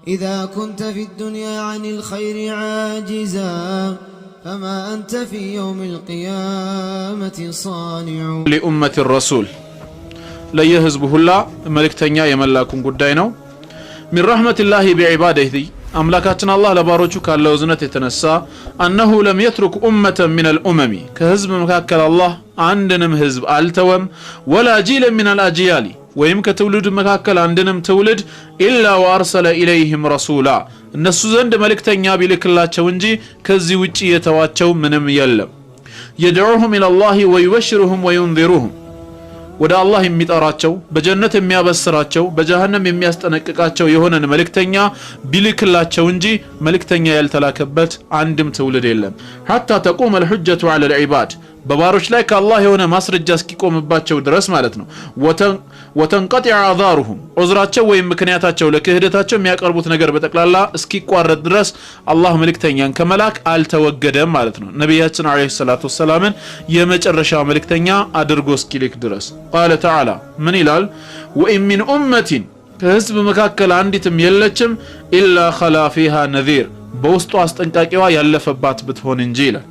إذا كنت في الدنيا عن الخير عاجزا فما أنت في يوم القيامة صانع لأمة الرسول لا يهزبه الله ملكتنيا يملاكم قدينو من رحمة الله بعباده أملاكاتنا الله لباروچو كالله وزنة تنسى أنه لم يترك أمة من الأمم كهزب مكاكل الله عندنا هزب التوم ولا جيل من الأجيال ويم كتولد مكاكل عندنا تولد إلا وأرسل إليهم رسولا الناس زند ملكتنيا بلكلاچو እንጂ ከዚህ ውጪ የተዋቸው ምንም የለም يدعوهم إلى الله ويبشرهم وينذرهم ወደ አላህ የሚጠራቸው በጀነት የሚያበስራቸው በጀሃነም የሚያስጠነቅቃቸው የሆነን መልእክተኛ ቢልክላቸው እንጂ መልእክተኛ ያልተላከበት አንድም ትውልድ የለም حتى تقوم الحجة على العباد በባሮች ላይ ከአላህ የሆነ ማስረጃ እስኪቆምባቸው ድረስ ማለት ነው وتنقطع اعذارهم ዑዝራቸው ወይም ምክንያታቸው ለክህደታቸው የሚያቀርቡት ነገር በጠቅላላ እስኪቋረጥ ድረስ አላህ መልእክተኛን ከመላክ አልተወገደም ማለት ነው ነብያችን አለይሂ ሰላቱ ወሰላምን የመጨረሻ መልእክተኛ አድርጎ እስኪልክ ድረስ قال تعالى من ይላል وإن من أمة ከህዝብ መካከል አንዲትም የለችም إلا خلا فيها نذير በውስጡ አስጠንቃቂዋ ያለፈባት ብትሆን እንጂ ይላል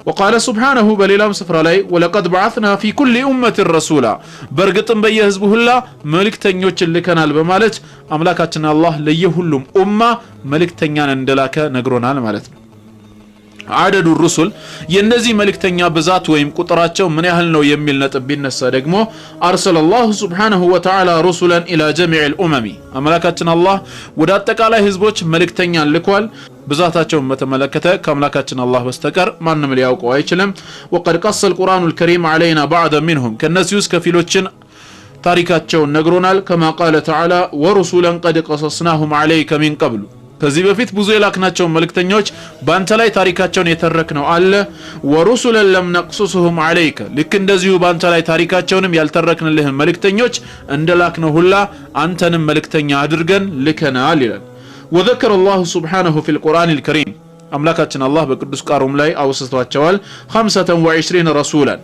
وقال سبحانه بليلام سفر علي ولقد بعثنا في كل أمة رسولا برغتن بيهزبه الله ملكتنيوچن ልከናል በማለት አምላካችን አላህ ለየሁሉም ኡማ መልእክተኛን እንደላከ ነግሮናል ማለት ነው عدد الرسل የነዚህ መልእክተኛ ብዛት ወይም ቁጥራቸው ምን ያህል ነው የሚል ነጥብ ቢነሳ ደግሞ أرسل الله سبحانه وتعالى رسلا إلى جميع الأمم አምላካችን አላህ ወደ አጠቃላይ ህዝቦች መልእክተኛን ልኳል ብዛታቸውን በተመለከተ ከአምላካችን አላህ በስተቀር ማንም ሊያውቀው አይችልም وقد قص القرآن الكريم علينا بعض منهم ከነዚህ ውስጥ ከፊሎችን ታሪካቸውን ነግሮናል كما قال تعالى ورسلا قد قصصناهم عليك من قبل ከዚህ በፊት ብዙ የላክናቸው መልእክተኞች ባንተ ላይ ታሪካቸውን የተረክነው አለ ወሩሱለን ለም ነቅሱሱሁም عليك ልክ እንደዚሁ ባንተ ላይ ታሪካቸውንም ያልተረክንልህ መልእክተኞች እንደላክነው ሁላ አንተንም መልእክተኛ አድርገን ልከናል ይላል وذكر الله سبحانه في القرآن الكريم أملاكاتنا الله بقدس كارم لاي أوسطواتشوال 25 رسولا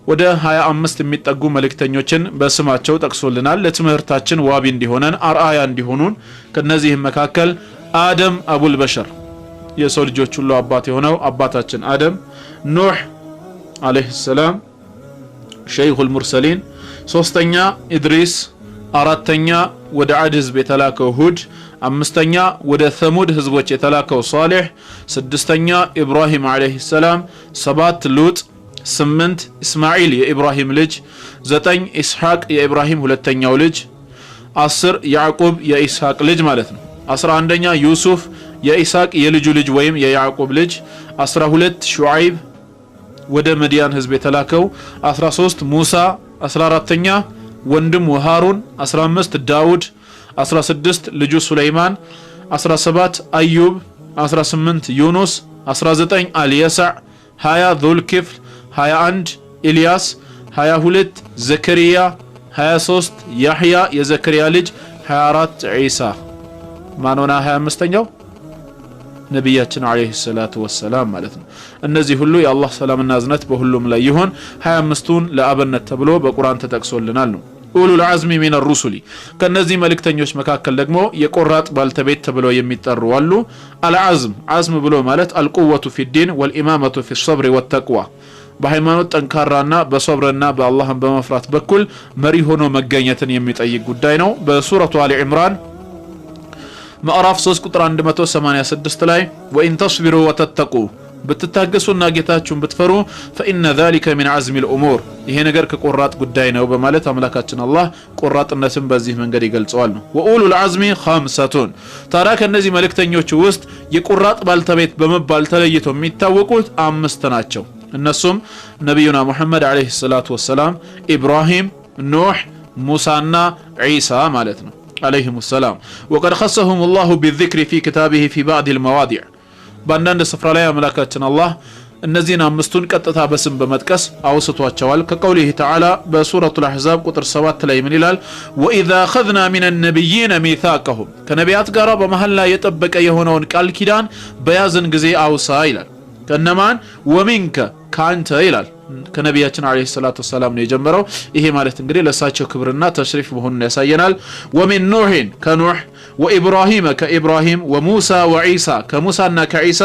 ወደ 25 የሚጠጉ መልእክተኞችን በስማቸው ጠቅሶልናል ለትምህርታችን ዋቢ እንዲሆነን አርአያ እንዲሆኑን ከነዚህም መካከል አደም አቡል በሸር የሰው ልጆች ሁሉ አባት የሆነው አባታችን አደም ኑህ አለይሂ ሰላም ሸይኹል ሙርሰሊን ሶስተኛ ኢድሪስ አራተኛ ወደ አድ ህዝብ የተላከው ሁድ አምስተኛ ወደ ሰሙድ ህዝቦች የተላከው ሷሊህ ስድስተኛ ኢብራሂም አለይሂ ሰላም ሰባት ሉጥ 8 እስማኤል የኢብራሂም ልጅ 9 ኢስሐቅ የኢብራሂም ሁለተኛው ልጅ 10 ያዕቆብ የኢስሐቅ ልጅ ማለት ነው 11ኛ ዩሱፍ የኢስሐቅ የልጁ ልጅ ወይም የያዕቆብ ልጅ 12 ሹዓይብ ወደ መዲያን ህዝብ የተላከው 13 ሙሳ 14ኛ ወንድም ሃሩን 15 ዳውድ 16 ልጁ ሱለይማን 17 አዩብ 18 ዩኑስ 19 አልየሳዕ 20 ዙልኪፍል 21 ኢልያስ 22 ዘከሪያ 23 ያህያ የዘከሪያ ልጅ 24 ኢሳ ማንሆና 25ኛው ነብያችን አለይሂ ሰላቱ ወሰላም ማለት ነው እነዚህ ሁሉ የአላህ ሰላምና እዝነት በሁሉም ላይ ይሁን 25ቱን ለአብነት ተብሎ በቁርአን ተጠቅሶልናል ነው ኡሉል አዝሚ ሚን الرسل ከነዚህ መልእክተኞች መካከል ደግሞ የቆራጥ ባልተቤት ተብለው የሚጠሩ አሉ አልዓዝም አዝም ብሎ ማለት አልቁወቱ ፊ الدين والامامه في الصبر والتقوى በሃይማኖት ጠንካራና በሶብርና በአላህን በመፍራት በኩል መሪ ሆኖ መገኘትን የሚጠይቅ ጉዳይ ነው በሱረቱ አሊ ኢምራን ማዕራፍ 3 ቁጥር 186 ላይ ወኢን ተስቢሩ ወተተቁ ብትታገሱና ጌታችሁን ብትፈሩ فإن ذلك من عزم الأمور ይሄ ነገር ከቆራጥ ጉዳይ ነው በማለት አምላካችን አላህ ቆራጥነትን በዚህ መንገድ ይገልጸዋል ነው وأولو العزم خمسة ታዲያ ከነዚህ መልእክተኞች ውስጥ የቆራጥ ባልተቤት በመባል ተለይተው የሚታወቁት አምስት ናቸው እነሱም ነብዩና መሐመድ አለይሂ ሰላቱ ወሰላም ኢብራሂም ኑህ ሙሳና ኢሳ ማለት ነው عليهم السلام وقد خصهم الله بالذكر في كتابه في بعض المواضع ባንዳንድ ስፍራ ላይ አምላካችን አላህ እነዚህን አምስቱን ቀጥታ በስም በመጥቀስ አውስቷቸዋል ከቀውሊሂ ተዓላ በሱረቱል አሕዛብ ቁጥር 7 ላይ ምን ይላል وإذا أخذنا من النبيين ميثاقهم ከነቢያት ጋር በመሐላ የጠበቀ የሆነውን ቃል ኪዳን በያዝን ጊዜ አውሳ ይላል ከነማን ወሚንከ ካንተ ይላል ከነቢያችን አለይሂ ሰላቱ ወሰላም ነው የጀመረው ይሄ ማለት እንግዲህ ለሳቸው ክብርና ተሽሪፍ መሆኑን ያሳየናል ወሚን ኑህን ከኑህ ወኢብራሂም ከኢብራሂም ወሙሳ ወዒሳ ከሙሳና ከዒሳ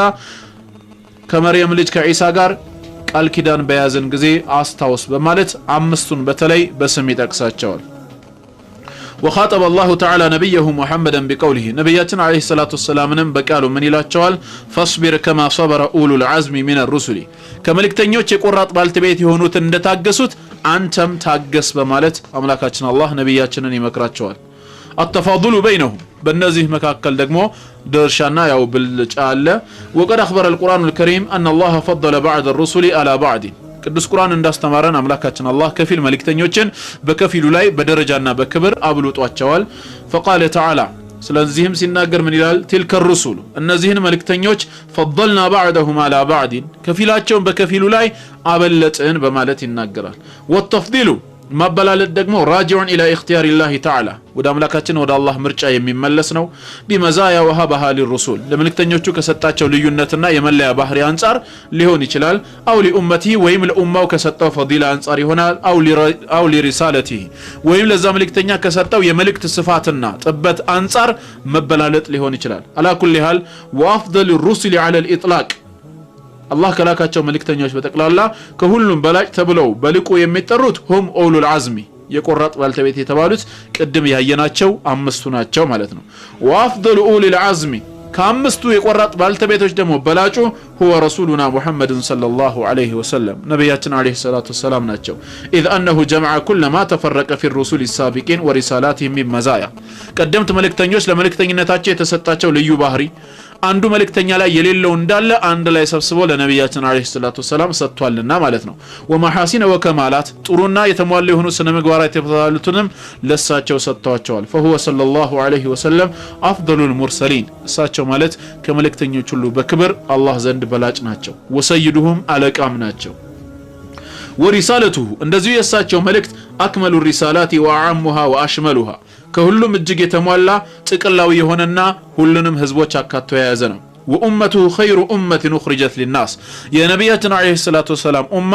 ከመርየም ልጅ ከዒሳ ጋር ቃል ኪዳን በያዝን ጊዜ አስታውስ በማለት አምስቱን በተለይ በስም ይጠቅሳቸዋል። وخاطب الله تعالى نبيه محمدا بقوله نبياتنا عليه الصلاة والسلام بقالوا من ይላቸዋል فاصبر كما صبر أولو العزم من الرسل ከመልእክተኞች የቆራጥ ባልተቤት የሆኑት እንደታገሱት አንተም ታገስ በማለት አምላካችን አላህ ነብያችንን ይመክራቸዋል። التفاضل بينهم በእነዚህ መካከል ደግሞ ድርሻና ያው ብልጫ አለ። وقد أخبر القرآن الكريم أن الله فضل بعض الرسل على بعض ቅዱስ ቁርአን እንዳስተማረን አምላካችን አላህ ከፊል መልእክተኞችን በከፊሉ ላይ በደረጃና በክብር አብልጧቸዋል። فقال تعالى ስለዚህም ሲናገር ምን ይላል? تلك الرسل እነዚህን መልእክተኞች فضلنا بعضهم على بعض ከፊላቸውን በከፊሉ ላይ አበለጥን በማለት ይናገራል። والتفضيل ማበላለጥ ደግሞ راجعون الى اختيار الله تعالى ወደ አምላካችን ወደ አላህ ምርጫ የሚመለስ ነው። بمزايا وهبها للرسل ለመልእክተኞቹ ከሰጣቸው ልዩነትና የመለያ ባህሪ አንፃር ሊሆን ይችላል። او لامته ወይም ለኡማው ከሰጠው فضيله አንፃር ይሆናል። او لرسالته ወይም ለዛ መልእክተኛ ከሰጠው የመልእክት ስፋትና ጥበት አንፃር መበላለጥ ሊሆን ይችላል። على كل حال وافضل الرسل على الاطلاق አላህ ከላካቸው መልእክተኞች በተቀላላ ከሁሉም በላጭ ተብለው በልቁ የሚጠሩት هم اولو العزم የቆራጥ ባልተቤት የተባሉት ቅድም ያየናቸው አምስቱ ናቸው ማለት ነው። وافضل اولي العزم ከአምስቱ የቆራጥ ባልተቤቶች ደግሞ በላጩ هو رسولنا محمد صلى الله عليه وسلم ነብያችን عليه الصلاه والسلام ናቸው። اذ انه جمع كل ما تفرق في الرسل السابقين ورسالاتهم من مزايا ቀደምት መልእክተኞች ለመልእክተኝነታቸው የተሰጣቸው ልዩ ባህሪ አንዱ መልእክተኛ ላይ የሌለው እንዳለ አንድ ላይ ሰብስቦ ለነብያችን አለይሂ ሰላቱ ወሰለም ሰጥቷልና ማለት ነው። ወመሐሲነ ወከማላት ጥሩና የተሟላ የሆኑ ስነ ምግባራት የተፈታሉትንም ለሳቸው ሰጥቷቸዋል። فهو صلى الله عليه وسلم افضل المرسلين እሳቸው ማለት ከመልእክተኞች ሁሉ በክብር አላህ ዘንድ በላጭ ናቸው። ወሰይዱሁም አለቃም ናቸው። ورسالته እንደዚሁ የሳቸው መልእክት አክመሉ الرسالات واعمها واشملها ከሁሉም እጅግ የተሟላ ጥቅላዊ የሆነና ሁሉንም ህዝቦች አካቶ የያዘ ነው። وامته خير امه اخرجت للناس የነብያችን አለይሂ ሰላቱ ወሰለም ኡማ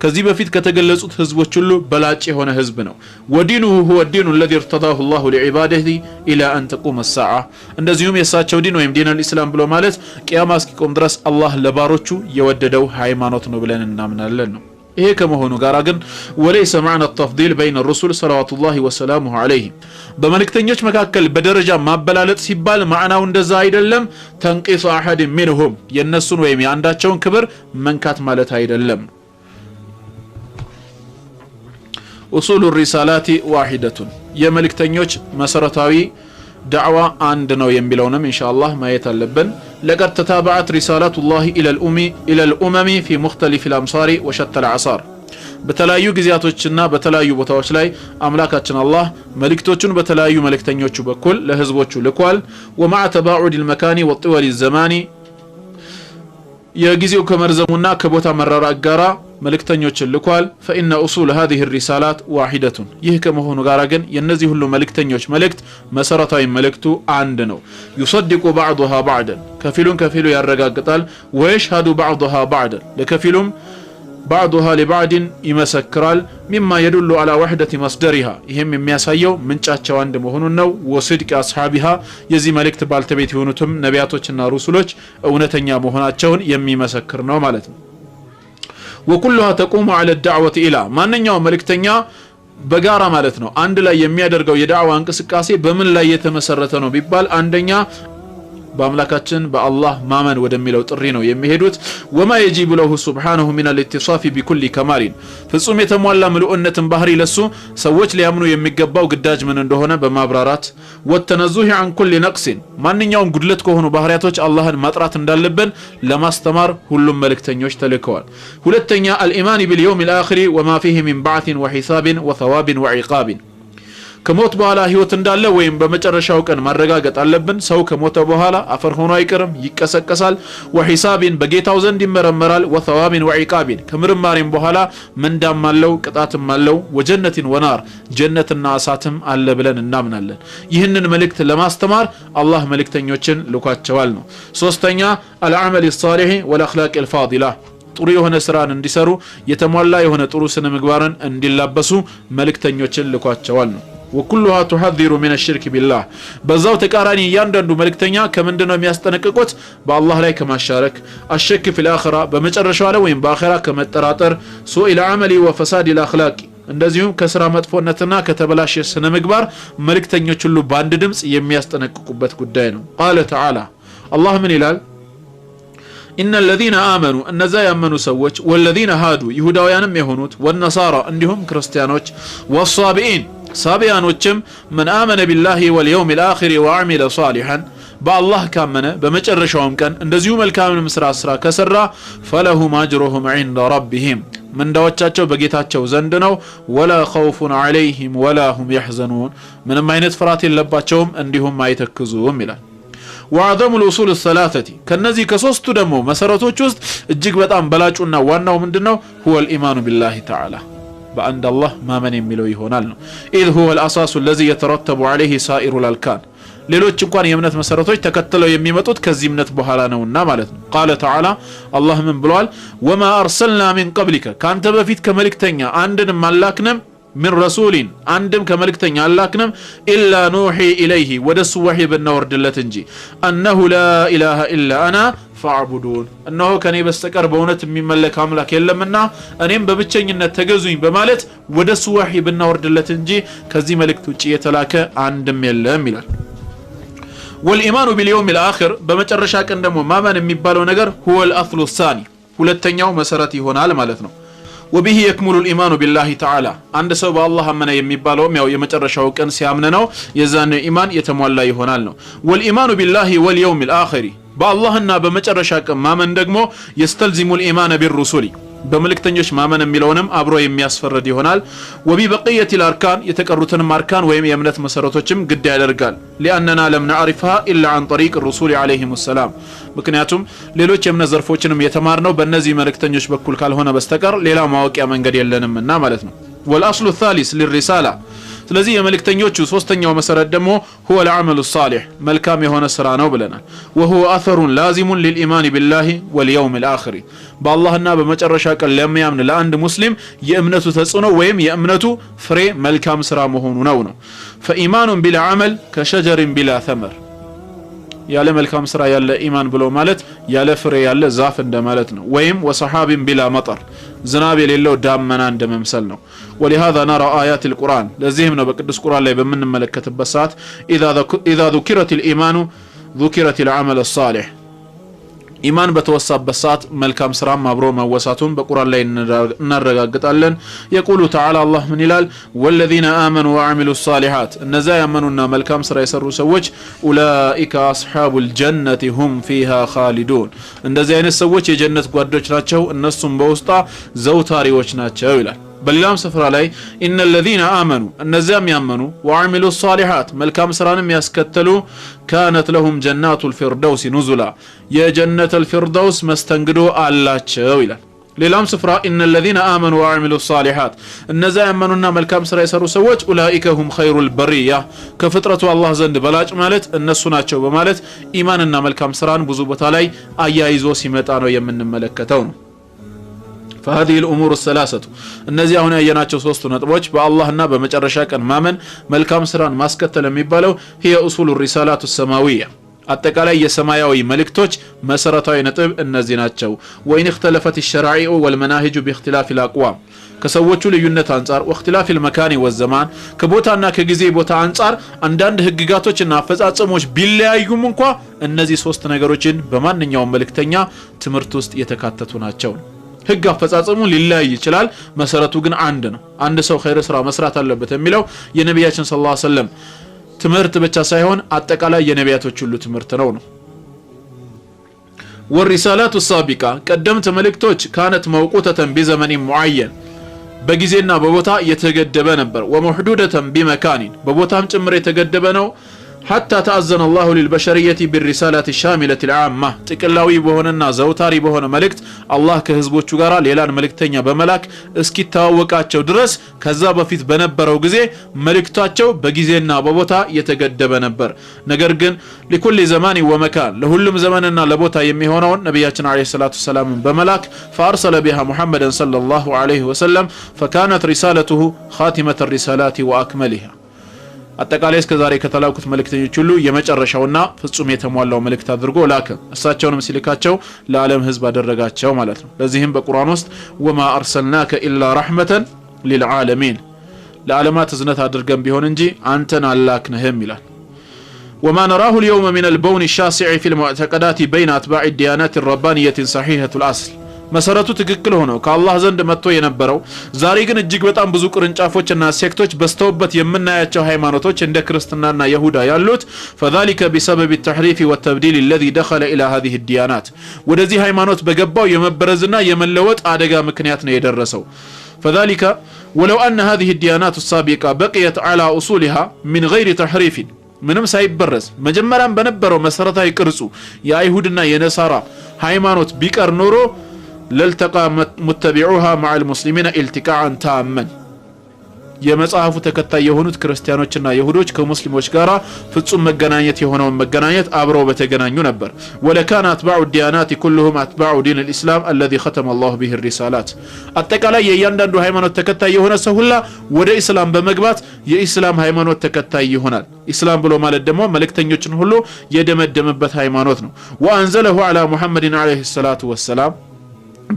ከዚህ በፊት ከተገለጹት ህዝቦች ሁሉ በላጭ የሆነ ህዝብ ነው። ودينه هو الدين الذي ارتضاه الله لعباده الى ان تقوم الساعه እንደዚሁም የሳቸው ዲን ወይም ዲን الاسلام ብሎ ማለት ቂያማ እስኪቆም ድረስ አላህ ለባሮቹ የወደደው ሃይማኖት ነው ብለን እናምናለን ነው። ይሄ ከመሆኑ ጋር ግን وليس معنى التفضيل بين الرسل صلوات الله وسلامه عليهم በመልእክተኞች መካከል በደረጃ ማበላለጥ ሲባል ማዕናው እንደዛ አይደለም። تنقيص احد منهم የነሱን ወይም ያንዳቸውን ክብር መንካት ማለት አይደለም። اصول الرسالات واحده የመልእክተኞች መሰረታዊ دعوة عند نو ينبلونم إن شاء الله ما يتلبن. لقد تتابعت رسالة الله إلى الأمم في مختلف الأمصار وشتى العصار በተለያዩ ጊዜያቶችና በተለያዩ ቦታዎች ላይ አምላካችን አላህ መልእክቶቹን በተለያዩ መልእክተኞቹ በኩል ለህዝቦቹ ልኳል። ومع تباعد المكان والطول الزمان የጊዜው ከመርዘሙና ከቦታ መራራቅ ጋራ መልእክተኞችን ልኳል። فإن أصول هذه الرسالات واحدة ይህ ከመሆኑ ጋራ ግን የነዚህ ሁሉ መልእክተኞች መልእክት መሰረታዊ መልእክቱ አንድ ነው። يصدق بعضها بعضا ከፊሉ ያረጋግጣል። ويشهد بعضها بعضا ለከፊሉም بعضها لبعض يمسكرال مما يدل على وحدة مصدرها ይህም የሚያሳየው ምንጫቸው አንድ መሆኑን ነው። وصدق اصحابها የዚህ መልእክት ባልተቤት የሆኑትም ነቢያቶችና ሩሱሎች እውነተኛ መሆናቸውን የሚመሰክር ነው ማለት ነው። وكلها تقوم على الدعوة الى ማንኛውም መልእክተኛ በጋራ ማለት ነው አንድ ላይ የሚያደርገው የዳዕዋ እንቅስቃሴ በምን ላይ የተመሰረተ ነው ቢባል አንደኛ በአምላካችን በአላህ ማመን ወደሚለው ጥሪ ነው የሚሄዱት። وما يجب له سبحانه من الاتصاف بكل كمال ፍጹም የተሟላ ምሉእነትን ባህሪ ለሱ ሰዎች ሊያምኑ የሚገባው ግዳጅ ምን እንደሆነ በማብራራት والتنزه عن كل نقص ማንኛውም ጉድለት ከሆኑ ባህሪያቶች አላህን ማጥራት እንዳለብን ለማስተማር ሁሉም መልእክተኞች ተልከዋል። ሁለተኛ الإيمان باليوم الآخر وما فيه من بعث وحساب وثواب وعقاب ከሞት በኋላ ህይወት እንዳለ ወይም በመጨረሻው ቀን ማረጋገጥ አለብን። ሰው ከሞተ በኋላ አፈር ሆኖ አይቀርም፣ ይቀሰቀሳል። ወሂሳብን በጌታው ዘንድ ይመረመራል። ወثوابን ወዒቃብን ከምርማሪም በኋላ ምንዳም አለው ቅጣትም አለው። ወጀነትን ወናር ጀነትና እሳትም አለ ብለን እናምናለን። ይህንን መልእክት ለማስተማር አላህ መልእክተኞችን ልኳቸዋል ነው። ሶስተኛ العمل الصالح والاخلاق الفاضله ጥሩ የሆነ ስራን እንዲሰሩ የተሟላ የሆነ ጥሩ ስነ ምግባርን እንዲላበሱ መልእክተኞችን ልኳቸዋል ነው። وكلها تحذر من الشرك بالله بزاو تقاراني ያንዳንዱ መልእክተኛ ከምንድነው የሚያስጠነቅቁት በአላህ ላይ ከማሻረክ الشك في الاخره በመጨረሻው ላይ ወይም በአኺራ ከመጠራጠር سوء العمل وفساد الاخلاق እንደዚሁም ከስራ መጥፎነትና ከተበላሸ ስነ ምግባር መልእክተኞች ሁሉ በአንድ ድምጽ የሚያስጠነቅቁበት ጉዳይ ነው قال تعالى الله من ይላል إن الذين آمنوا النزا يأمنوا سوّج والذين هادوا يهوداويانم يهونوت والنصارى عندهم كريستيانوች والصابئين صابئانوچم من آمن بالله واليوم الآخر وعمل صالحا بالله كامنه بمጨረሻውም ቀን እንደዚሁ መልካም ስራ ከሰራ فلهم اجرهم عند ربهم من ዳዎቻቸው በጌታቸው ዘንድ ነው ولا خوف عليهم ولا هم يحزنون ምንም አይነት ፍርሃት የለባቸውም እንዲሁም አይተክዙም ይላል وعظم الأصول الثلاثة كنزي كسوستو دمو مساراتوچ ውስጥ እጅግ በጣም በላጩና ዋናው ምንድነው هو الإيمان بالله تعالى بأن الله ما من የሚለው ይሆናል ነው إذ هو الأساس الذي يترتب عليه سائر الأركان ሌሎች እንኳን የእምነት መሰረቶች ተከትለው የሚመጡት ከዚህ እምነት በኋላ ነውና ማለት ነው قال تعالى الله من ብሏል وما أرسلنا من قبلك ካንተ በፊት ከመልእክተኛ አንድንም አላክንም من رسول عندم كملكتني አላክንም إلا نوحي إليه ودس وحي بنوردለት እንጂ أنه لا إله إلا أنا فاعبدون أنه كان بستቀር በእውነት የሚመለክ አምላክ የለምና እኔም በብቸኝነት ተገዙኝ በማለት ወደሱ ወህይ በነወርድለት እንጂ ከዚህ መልእክት ውጪ የተላከ አንድም የለም ይላል والإيمان باليوم الآخر በመጨረሻ ቀን ደግሞ ማመን የሚባለው ነገር هو الأصل الثاني ሁለተኛው መሰረት ይሆናል ማለት ነው وبه يكمل الإيمان بالله تعالى عند سبب الله من يميبالهم يو يمترشاو كان سيامننو يزان إيمان يتمولى يهونال نو والإيمان بالله واليوم الآخر بالله النا بمترشا كان ما من دقمو يستلزم الإيمان بالرسول بملكتنيش ማመን የሚለውንም አብሮ የሚያስፈርድ ይሆናል وببقيه الاركان የተቀሩትን ማርካን ወይም የእምነት መሰረቶችም ግድ ያደርጋል لاننا لم نعرفها الا عن طريق الرسول عليهم السلام ምክንያቱም ሌሎች የእምነት ዘርፎችንም የተማርነው በእነዚህ መልእክተኞች በኩል ካልሆነ በስተቀር ሌላ ማወቂያ መንገድ የለንምና ማለት ነው والاصل الثالث للرساله ስለዚህ የመልእክተኞቹ ሶስተኛው መሰረት ደግሞ هو العمل الصالح መልካም የሆነ ስራ ነው ብለናል وهو اثر لازم للايمان بالله واليوم الاخر በአላህና በመጨረሻ ቀን ለሚያምን ለአንድ ሙስሊም የእምነቱ ተጽዕኖ ወይም የእምነቱ ፍሬ መልካም ስራ መሆኑ ነው فايمان بلا عمل كشجر بلا ثمر ያለ መልካም ስራ ያለ ኢማን ብሎ ማለት ያለ ፍሬ ያለ ዛፍ እንደማለት ነው ወይም ወሰሃቢን ቢላ መጠር ዝናብ የሌለው ዳመና እንደመምሰል ነው ولهذا نرى آيات القرآن ለዚህም ነው በቅዱስ ቁርአን ላይ በምንመለከትበት ሰዓት اذا ذكرت الايمان ذكرت العمل الصالح ኢማን በተወሳበት ሰዓት መልካም ስራም አብሮ መወሳቱን በቁርአን ላይ እናረጋግጣለን يقول تعالى الله من ይላል والذين آمنوا وعملوا الصالحات እነዛ ያመኑና መልካም ስራ የሰሩ ሰዎች اولئك اصحاب الجنة هم فيها خالدون እንደዚህ አይነት ሰዎች የጀነት ጓዶች ናቸው እነሱም በውስጧ ዘውታሪዎች ናቸው ይላል በሌላም ስፍራ ላይ ان الذين آمنوا እነዛም ያመኑ وعملوا الصالحات መልካም ስራንም ያስከተሉ كانت لهم جنات الفردوس نزلا የጀነት الفردوس መስተንግዶ አላቸው ይላል ሌላም ስፍራ ان الذين آمنوا وعملوا الصالحات እነዛ ያመኑና መልካም ስራ የሰሩ ሰዎች اولئك هم خير البريه ከፍጥረቱ አላህ ዘንድ በላጭ ማለት እነሱ ናቸው በማለት ኢማንና መልካም ስራን ብዙ ቦታ ላይ አያይዞ ሲመጣ ነው የምንመለከተው ነው فهذه الامور الثلاثه እነዚህ አሁን ያየናቸው ሶስቱ ነጥቦች በአላህና በመጨረሻ ቀን ማመን መልካም ስራን ማስከተል የሚባለው هي اصول الرسالات السماويه አጠቃላይ የሰማያዊ መልእክቶች መሰረታዊ ነጥብ እነዚህ ናቸው وإن اختلفت الشرائع والمناهج باختلاف الاقوام ከሰዎቹ ልዩነት አንፃር واختلاف المكان والزمان ከቦታና ከጊዜ ቦታ አንፃር አንዳንድ ህግጋቶችና አፈጻጸሞች ቢለያዩም እንኳን እነዚህ ሶስት ነገሮችን በማንኛውም መልእክተኛ ትምህርት ውስጥ የተካተቱ ናቸው ህግ አፈጻጸሙ ሊለያይ ይችላል መሰረቱ ግን አንድ ነው አንድ ሰው ኸይር ስራ መስራት አለበት የሚለው የነብያችን ሰለላሁ ዐለይሂ ወሰለም ትምህርት ብቻ ሳይሆን አጠቃላይ የነብያቶች ሁሉ ትምህርት ነው والرسالات السابقة ቀደምት መልእክቶች كانت موقوتة بزمن معين በጊዜና በቦታ የተገደበ ነበር ومحدودة بمكان በቦታም ጭምር የተገደበ ነው حتى تأذن الله للبشرية بالرسالة الشاملة العامة تكلاوي بهوننا زوتاري بهون ملكت الله كهزبوچو غارا ليلان ملكتኛ በመላክ እስኪ ታወቃቸው ድረስ ከዛ በፊት በነበረው ጊዜ መልእክታቸው በጊዜና በቦታ የተገደበ ነበር ነገር ግን لكل زمان ومكان ለሁሉም ዘመንና ለቦታ የሚሆነው ነብያችን አለይሂ ሰላቱ ሰላም በመላክ فارسل بها محمد صلى الله عليه وسلم فكانت رسالته خاتمة الرسالات واكملها አጠቃላይ እስከ ዛሬ ከተላኩት መልእክተኞች ሁሉ የመጨረሻውና ፍጹም የተሟላው መልእክት አድርጎ ላከ። እሳቸውንም ሲልካቸው ለዓለም ህዝብ አደረጋቸው ማለት ነው። ለዚህም በቁርአን ውስጥ ወማ አርሰልናከ ኢላ ረሕመተን ሊልዓለሚን ለዓለማት እዝነት አድርገን ቢሆን እንጂ አንተን አላክንህም ይላል። وما نراه اليوم من البون الشاسع في المعتقدات بين أتباع الديانات الربانية صحيحة الأصل መሰረቱ ትክክል ሆኖ ከአላህ ዘንድ መጥቶ የነበረው ዛሬ ግን እጅግ በጣም ብዙ ቅርንጫፎችና ሴክቶች በስተውበት የምናያቸው ሃይማኖቶች እንደ ክርስትናና ይሁዳ ያሉት فذلك بسبب التحريف والتبديل الذي دخل الى هذه الديانات ወደዚህ ሃይማኖት በገባው የመበረዝና የመለወጥ አደጋ ምክንያት ነው የደረሰው فذلك ولو ان هذه الديانات السابقه بقيت على اصولها من غير تحريف ምንም ሳይበረዝ መጀመሪያም በነበረው መሰረታዊ ቅርጹ የአይሁድና የነሳራ ሃይማኖት ቢቀር ኖሮ للتقى متبعوها مع المسلمين التقاء تاما የመጽሐፉ ተከታይ የሆኑት ክርስቲያኖችና ይሁዶች ከሙስሊሞች ጋራ ፍጹም መገናኘት የሆነው መገናኘት አብረው በተገናኙ ነበር ولكان اتباع الديانات كلهم اتباع دين الاسلام الذي ختم الله به الرسالات አጠቃላይ የእያንዳንዱ ሃይማኖት ተከታይ የሆነ ሰው ሁላ ወደ እስላም በመግባት የእስላም ሃይማኖት ተከታይ ይሆናል እስላም ብሎ ማለት ደግሞ መልእክተኞችን ሁሉ የደመደመበት ሃይማኖት ነው وانزله على محمد عليه الصلاه والسلام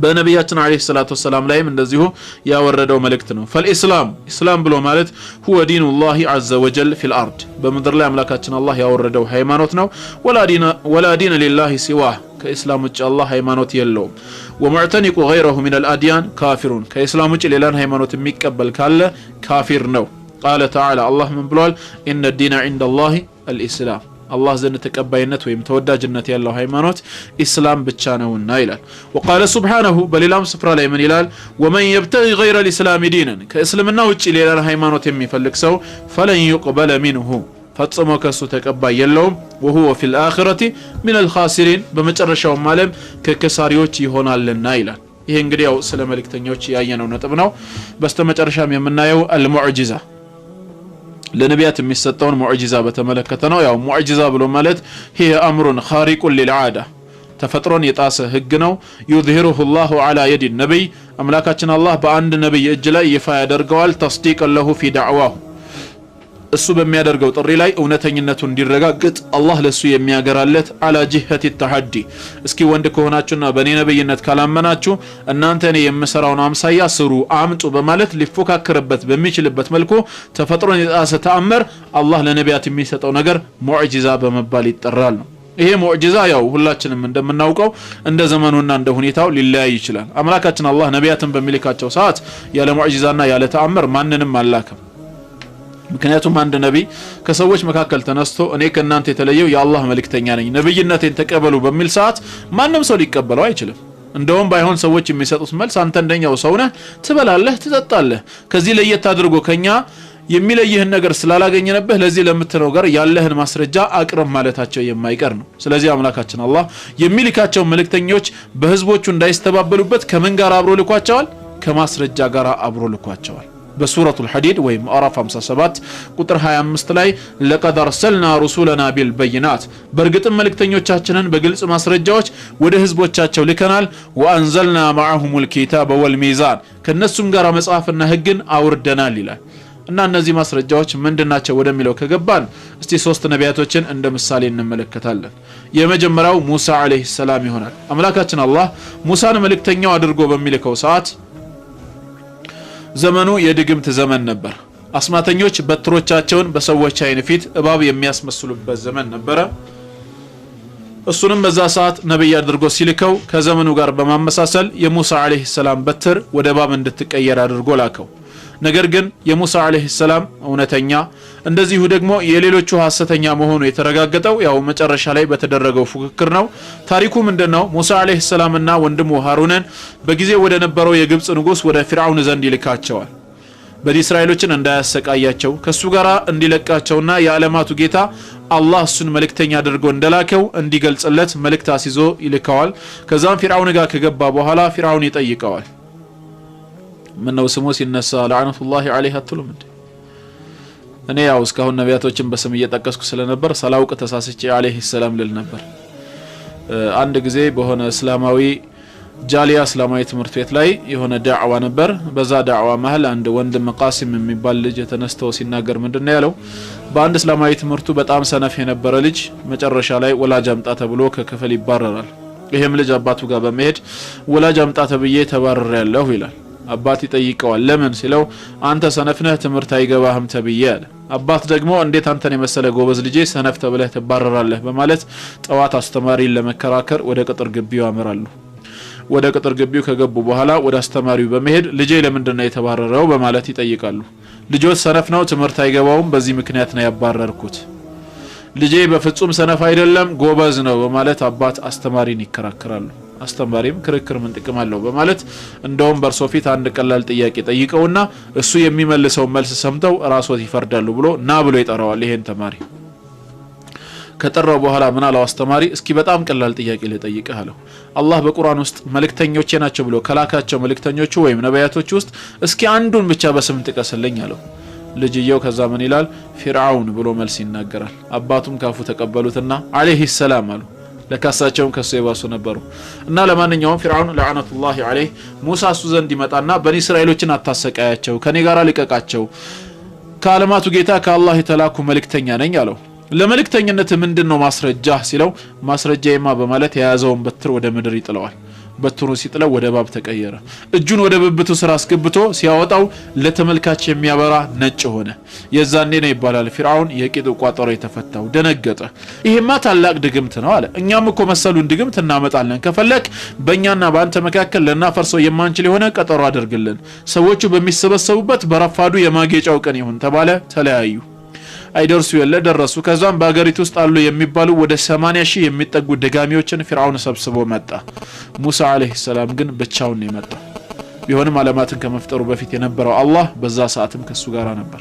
በነብያችን አለይሂ ሰላቱ ወሰለም ላይም እንደዚሁ ያወረደው መልእክት ነው فالاسلام እስላም ብሎ ማለት هو دين الله عز وجل في الارض በመድር ላይ አምላካችን አላህ ያወረደው ሃይማኖት ነው ولا دين لله سواه ከእስላም ውጭ አላህ ሃይማኖት የለውም ومعتنق غيره من الاديان كافرون ከእስላም ውጭ ሌላን ሃይማኖት የሚቀበል ካለ ካፊር ነው قال تعالى الله من ብሏል ان الدين عند الله الاسلام الله ዘንድ ተቀባይነት ወይም ተወዳጅነት ያለው ሃይማኖት እስላም ብቻ ነውና ይላል وقال سبحانه በሌላም ስፍራ ላይ ምን ይላል ومن يبتغي غير الاسلام دينا ከእስልምና ውጪ ሌላን ሃይማኖት የሚፈልግ ሰው فلن يقبل منه ፈጽሞ ከሱ ተቀባይ የለውም وهو في الاخره من الخاسرين በመጨረሻው ዓለም ከከሳሪዎች ይሆናልና ይላል ይሄ እንግዲህ ያው ስለ መልእክተኞች ያየነው ነጥብ ነው በስተመጨረሻም የምናየው المعجزه ለነቢያት የሚሰጠውን ሙዕጂዛ በተመለከተ ነው ያው ሙዕጂዛ ብሎ ማለት هي امر خارق للعاده ተፈጥሮን የጣሰ ህግ ነው يظهره الله على يد النبي አምላካችን አላህ በአንድ ነብይ እጅ ላይ ይፋ ያደርገዋል تصديقا له في دعواه እሱ በሚያደርገው ጥሪ ላይ እውነተኝነቱ እንዲረጋግጥ አላህ ለሱ የሚያገራለት على جهه التحدي እስኪ ወንድ ከሆናችሁና በኔ ነብይነት ካላመናችሁ እናንተ እኔ የምሰራውን አምሳያ ስሩ አምጡ በማለት ሊፎካከርበት በሚችልበት መልኩ ተፈጥሮን የጣሰ ተአምር አላህ ለነቢያት የሚሰጠው ነገር ሙዕጂዛ በመባል ይጠራል ነው ይሄ ሙዕጂዛ ያው ሁላችንም እንደምናውቀው እንደ ዘመኑና እንደ ሁኔታው ሊለያይ ይችላል አምላካችን አላህ ነቢያትን በሚልካቸው ሰዓት ያለ ሙዕጂዛና ያለ ተአምር ማንንም አላከም ምክንያቱም አንድ ነብይ ከሰዎች መካከል ተነስቶ እኔ ከናንተ የተለየው የአላህ መልእክተኛ ነኝ ነብይነቴን ተቀበሉ በሚል ሰዓት ማንንም ሰው ሊቀበለው አይችልም እንደውም ባይሆን ሰዎች የሚሰጡት መልስ አንተ እንደኛው ሰው ነህ ትበላለህ ትጠጣለህ ከዚህ ለየት አድርጎ ከኛ የሚለይህን ነገር ስላላገኘንብህ ለዚህ ለምትነው ጋር ያለህን ማስረጃ አቅርብ ማለታቸው የማይቀር ነው ስለዚህ አምላካችን አላህ የሚልካቸው መልእክተኞች በህዝቦቹ እንዳይስተባበሉበት ከምን ጋር አብሮ ልኳቸዋል ከማስረጃ ጋር አብሮ ልኳቸዋል በሱረቱ الحديد ወይም አራፍ 57 ቁጥር 25 ላይ لقد ارسلنا رسلنا بالبينات በርግጥም መልእክተኞቻችንን በግልጽ ማስረጃዎች ወደ ህዝቦቻቸው ልከናል وانزلنا معهم الكتاب والميزان ከነሱም ጋር መጽሐፍና ህግን አውርደናል ይላል እና እነዚህ ማስረጃዎች ምንድናቸው ወደሚለው ከገባን እስቲ ሶስት ነቢያቶችን እንደ ምሳሌ እንመለከታለን የመጀመሪያው ሙሳ አለይሂ ሰላም ይሆናል አምላካችን አላህ ሙሳን መልእክተኛው አድርጎ በሚልከው ሰዓት ዘመኑ የድግምት ዘመን ነበር አስማተኞች በትሮቻቸውን በሰዎች አይን ፊት እባብ የሚያስመስሉበት ዘመን ነበር እሱንም በዛ ሰዓት ነብይ አድርጎ ሲልከው ከዘመኑ ጋር በማመሳሰል የሙሳ አለይሂ ሰላም በትር ወደ እባብ እንድትቀየር አድርጎ ላከው ነገር ግን የሙሳ አለይሂ ሰላም እውነተኛ እንደዚሁ ደግሞ የሌሎቹ ሐሰተኛ መሆኑ የተረጋገጠው ያው መጨረሻ ላይ በተደረገው ፉክክር ነው ታሪኩ ምንድነው ሙሳ አለይሂ ሰላምና ወንድሙ ሃሩንን በጊዜው ወደ ነበረው የግብጽ ንጉስ ወደ ፍርዓውን ዘንድ ይልካቸዋል በዲ እስራኤሎችን እንዳያሰቃያቸው ከሱ ጋራ እንዲለቃቸውና የዓለማቱ ጌታ አላህ እሱን መልእክተኛ አድርጎ እንደላከው እንዲገልጽለት መልእክት አስይዞ ይልካዋል ከዛም ፍርዓውን ጋር ከገባ በኋላ ፍርዓውን ይጠይቀዋል من ነው ስሙ ሲነሳ ለዓነቱላሂ ዐለይሂ አትሉም እንዴ እኔ ያው እስካሁን ነቢያቶችን በስም እየጠቀስኩ ስለነበር ሰላውቅ ተሳስቼ ዐለይሂ ሰላም ልል ነበር አንድ ጊዜ በሆነ እስላማዊ ጃሊያ እስላማዊ ትምህርት ቤት ላይ የሆነ ዳዕዋ ነበር። በዛ ዳዕዋ መሃል አንድ ወንድም ቃሲም የሚባል ልጅ ተነስተው ሲናገር ምንድነው ያለው? በአንድ እስላማዊ ትምህርቱ በጣም ሰነፍ የነበረ ልጅ መጨረሻ ላይ ወላጅ አምጣ ተብሎ ከክፍል ይባረራል። ይሄም ልጅ አባቱ ጋር በመሄድ ወላጅ አምጣ ተብዬ ተባረራለሁ ይላል። አባት ይጠይቀዋል ለምን ሲለው አንተ ሰነፍ ነህ ትምህርት አይገባህም ተብዬ አለ። አባት ደግሞ እንዴት አንተን የመሰለ ጎበዝ ልጅ ሰነፍ ተብለህ ተባረራለህ በማለት ጠዋት አስተማሪን ለመከራከር ወደ ቅጥር ግቢው ያመራሉ። ወደ ቅጥር ግቢው ከገቡ በኋላ ወደ አስተማሪው በመሄድ ልጄ ለምንድነው የተባረረው በማለት ይጠይቃሉ። ልጆች ሰነፍ ነው ትምህርት አይገባውም በዚህ ምክንያት ነው ያባረርኩት። ልጄ በፍጹም ሰነፍ አይደለም ጎበዝ ነው በማለት አባት አስተማሪን ይከራከራሉ። አስተማሪም ክርክር ምን ጥቅም አለው በማለት እንደውም በርሶ ፊት አንድ ቀላል ጥያቄ ጠይቀውና እሱ የሚመልሰው መልስ ሰምተው ራስዎት ይፈርዳሉ ብሎ ና ብሎ ይጠራዋል። ይሄን ተማሪ ከጠራው በኋላ ምን አለው አስተማሪ? እስኪ በጣም ቀላል ጥያቄ ልጠይቅህ አለው። አላህ በቁርአን ውስጥ መልእክተኞቼ ናቸው ብሎ ከላካቸው መልእክተኞቹ ወይም ነቢያቶች ውስጥ እስኪ አንዱን ብቻ በስም ጥቀስልኝ አለው። ልጅየው ከዛ ምን ይላል? ፊርዓውን ብሎ መልስ ይናገራል። አባቱም ካፉ ተቀበሉትና አለይሂ ሰላም አሉ። ለካሳቸውም ከሱ የባሱ ነበሩ እና ለማንኛውም ፊርዓውን ለዓነቱላሂ ዐለይሂ ሙሳ እሱ ዘንድ ይመጣና በኒ እስራኤሎችን አታሰቃያቸው ከኔ ጋር ልቀቃቸው ከዓለማቱ ጌታ ከአላህ የተላኩ መልእክተኛ ነኝ አለው። ለመልእክተኝነት ምንድነው ማስረጃ ሲለው ማስረጃዬማ በማለት የያዘውን በትር ወደ ምድር ይጥለዋል። በትሩ ሲጥለው ወደ እባብ ተቀየረ። እጁን ወደ ብብቱ ስራ አስገብቶ ሲያወጣው ለተመልካች የሚያበራ ነጭ ሆነ። የዛኔ ነው ይባላል ፊርዓውን የቂጡ ቋጠሮ የተፈታው። ደነገጠ። ይሄማ ታላቅ ድግምት ነው አለ። እኛም እኮ መሰሉን ድግምት እናመጣለን ከፈለክ በእኛና በአንተ መካከል ለናፈርሰው የማንችል የሆነ ቀጠሮ አድርግልን። ሰዎቹ በሚሰበሰቡበት በረፋዱ የማጌጫው ቀን ይሁን ተባለ። ተለያዩ። አይደርሱ የለ ደረሱ። ከዛም በአገሪቱ ውስጥ አሉ የሚባሉ ወደ 80,000 የሚጠጉ ደጋሚዎችን ፊርዓውን ሰብስቦ መጣ። ሙሳ አለይሂ ሰላም ግን ብቻውን ነው የመጣው። ቢሆንም ዓለማትን ከመፍጠሩ በፊት የነበረው አላህ በዛ ሰዓትም ከሱ ጋር ነበር።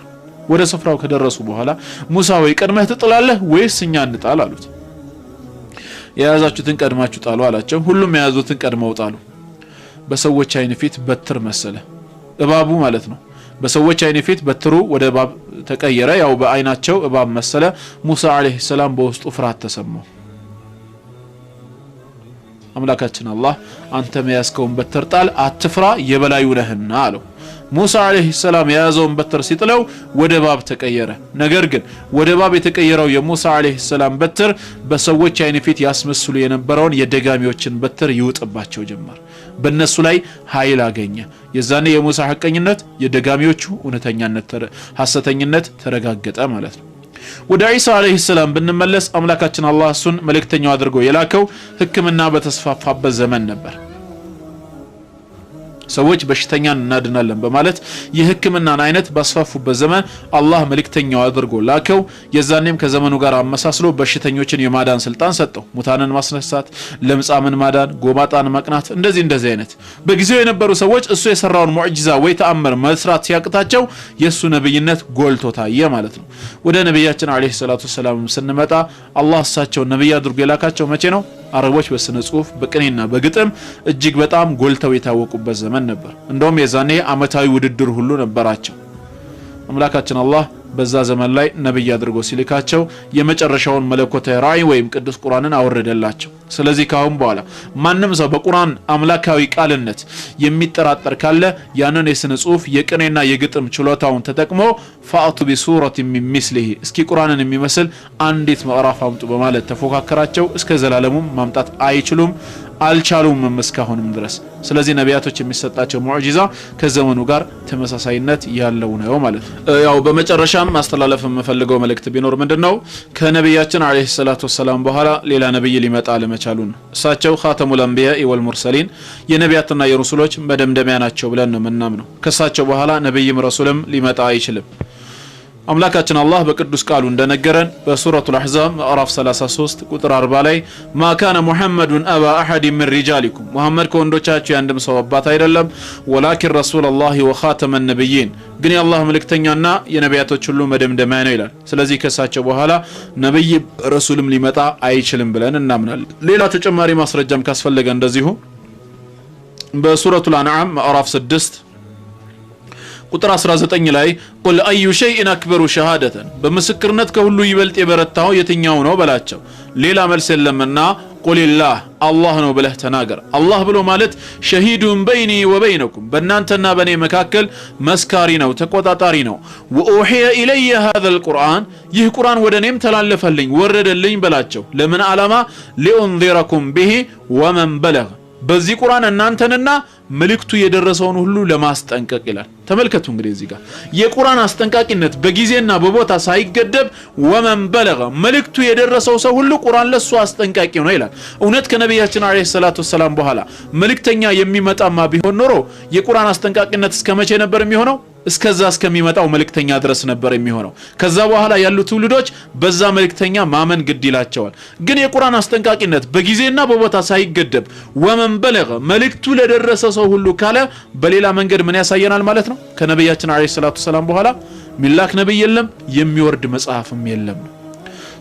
ወደ ስፍራው ከደረሱ በኋላ ሙሳ ወይ ቀድመህ ትጥላለህ ወይስ እኛ እንጣል አሉት። የያዛችሁትን ቀድማችሁ ጣሉ አላቸው። ሁሉም የያዙትን ቀድመው ጣሉ። በሰዎች አይን ፊት በትር መሰለ፣ እባቡ ማለት ነው። በሰዎች አይን ፊት በትሩ ወደ እባብ ተቀየረ። ያው በአይናቸው እባብ መሰለ። ሙሳ አለይሂ ሰላም በውስጡ ፍርሃት ተሰማው። አምላካችን አላህ አንተ መያዝከውን በትር ጣል አትፍራ የበላዩ ነህና አለው። ሙሳ አለይሂ ሰላም የያዘውን በትር ሲጥለው ወደ እባብ ተቀየረ። ነገር ግን ወደ እባብ የተቀየረው የሙሳ አለይሂ ሰላም በትር በሰዎች አይን ፊት ያስመስሉ የነበረውን የደጋሚዎችን በትር ይውጥባቸው ጀመር። በእነሱ ላይ ኃይል አገኘ። የዛኔ የሙሳ ሐቀኝነት የደጋሚዎቹ እውነተኛነት ሐሰተኝነት ተረጋገጠ ማለት ነው። ወደ ኢሳ አለይሂ ሰላም ብንመለስ አምላካችን አላህ እሱን መልእክተኛው አድርጎ የላከው ሕክምና በተስፋፋበት ዘመን ነበር። ሰዎች በሽተኛን እናድናለን በማለት የሕክምናን አይነት ባስፋፉበት ዘመን አላህ መልእክተኛው አድርጎ ላከው። የዛኔም ከዘመኑ ጋር አመሳስሎ በሽተኞችን የማዳን ስልጣን ሰጠው። ሙታንን ማስነሳት፣ ለምጻምን ማዳን፣ ጎባጣን ማቅናት እንደዚህ አይነት በጊዜው የነበሩ ሰዎች እሱ የሰራውን ሙዕጂዛ ወይ ተአምር መስራት ሲያቅታቸው የሱ ነብይነት ጎልቶ ታየ ማለት ነው። ወደ ነብያችን አለይሂ ሰላቱ ሰላም ስንመጣ አላህ እሳቸው ነብይ አድርጎ የላካቸው መቼ ነው? አረቦች በስነ ጽሁፍ በቅኔና በግጥም እጅግ በጣም ጎልተው የታወቁበት ዘመን ነበር። እንደውም የዛኔ አመታዊ ውድድር ሁሉ ነበራቸው። አምላካችን አላህ በዛ ዘመን ላይ ነብይ አድርጎ ሲልካቸው የመጨረሻውን መለኮታዊ ራእይ ወይም ቅዱስ ቁርአንን አወረደላቸው። ስለዚህ ካሁን በኋላ ማንም ሰው በቁርአን አምላካዊ ቃልነት የሚጠራጠር ካለ ያንን የስነ ጽሁፍ የቅኔና የግጥም ችሎታውን ተጠቅሞ ፈአቱ ቢሱረት ሚስሊሂ እስኪ ቁርአንን የሚመስል አንዲት ምዕራፍ አምጡ በማለት ተፎካከራቸው። እስከ ዘላለሙ ማምጣት አይችሉም አልቻሉም እስካሁንም ድረስ። ስለዚህ ነቢያቶች የሚሰጣቸው ሙዕጂዛ ከዘመኑ ጋር ተመሳሳይነት ያለው ነው ማለት ነው። ያው በመጨረሻም ማስተላለፍ የምፈልገው መልእክት ቢኖር ምንድነው ከነቢያችን አለይሂ ሰላቱ ወሰላም በኋላ ሌላ ነብይ ሊመጣ ለመቻሉን እሳቸው ኻተሙል አንቢያ ወልሙርሰሊን የነቢያትና የሩሱሎች መደምደሚያ ናቸው ብለን ነው የምናምነው። ከሳቸው በኋላ ነብይም ረሱልም ሊመጣ አይችልም። አምላካችን አላህ በቅዱስ ቃሉ እንደነገረን በሱረቱል አሕዛብ ምዕራፍ 33 ቁጥር 40 ላይ ማ ካነ ሙሐመዱን አባ አሐድ ሚን ሪጃሊኩም ሙሐመድ ከወንዶቻችሁ ያንድም ሰው አባት አይደለም ወላኪን ረሱላላሂ ወኻተመ ነብይን ግን የአላህ መልእክተኛና የነቢያቶች ሁሉ መደምደሚያ ነው ይላል። ስለዚህ ከሳቸው በኋላ ነብይ ረሱልም ሊመጣ አይችልም ብለን እናምናለን። ሌላ ተጨማሪ ማስረጃም ካስፈለገ እንደዚሁ በሱረቱል አንዓም ምዕራፍ 6 ቁጥር 19 ላይ ቁል አዩ ሸይእን አክበሩ ሸሃደተን በምስክርነት ከሁሉ ይበልጥ የበረታው የትኛው ነው በላቸው። ሌላ መልስ የለምና ቁልላህ አላህ ነው ብለህ ተናገር። አላህ ብሎ ማለት ሸሂዱን በይኒ ወበይነኩም በእናንተና በእኔ መካከል መስካሪ ነው ተቆጣጣሪ ነው። ወኡሂየ ኢለየ ሃዛል ቁርአን ይህ ቁርአን ወደ እኔም ተላለፈልኝ ወረደልኝ በላቸው። ለምን ዓላማ ሊኡንዚረኩም ቢሂ ወመን በለገ በዚህ ቁርአን እናንተንና መልእክቱ የደረሰውን ሁሉ ለማስጠንቀቅ ይላል። ተመልከቱ እንግዲህ እዚህ ጋር የቁርአን አስጠንቃቂነት በጊዜና በቦታ ሳይገደብ ወመን በለገ መልእክቱ የደረሰው ሰው ሁሉ ቁርአን ለሱ አስጠንቃቂ ነው ይላል። እውነት ከነብያችን አለይሂ ሰላቱ ወሰላም በኋላ መልእክተኛ የሚመጣማ ቢሆን ኖሮ የቁርአን አስጠንቃቂነት እስከመቼ ነበር የሚሆነው? እስከዛ እስከሚመጣው መልእክተኛ ድረስ ነበር የሚሆነው። ከዛ በኋላ ያሉ ትውልዶች በዛ መልእክተኛ ማመን ግድ ይላቸዋል። ግን የቁርአን አስጠንቃቂነት በጊዜና በቦታ ሳይገደብ ወመን በለገ መልእክቱ ለደረሰ ሰው ሁሉ ካለ በሌላ መንገድ ምን ያሳየናል ማለት ነው? ከነብያችን አለይሂ ሰላቱ ሰላም በኋላ ሚላክ ነብይ የለም፣ የሚወርድ መጽሐፍም የለም።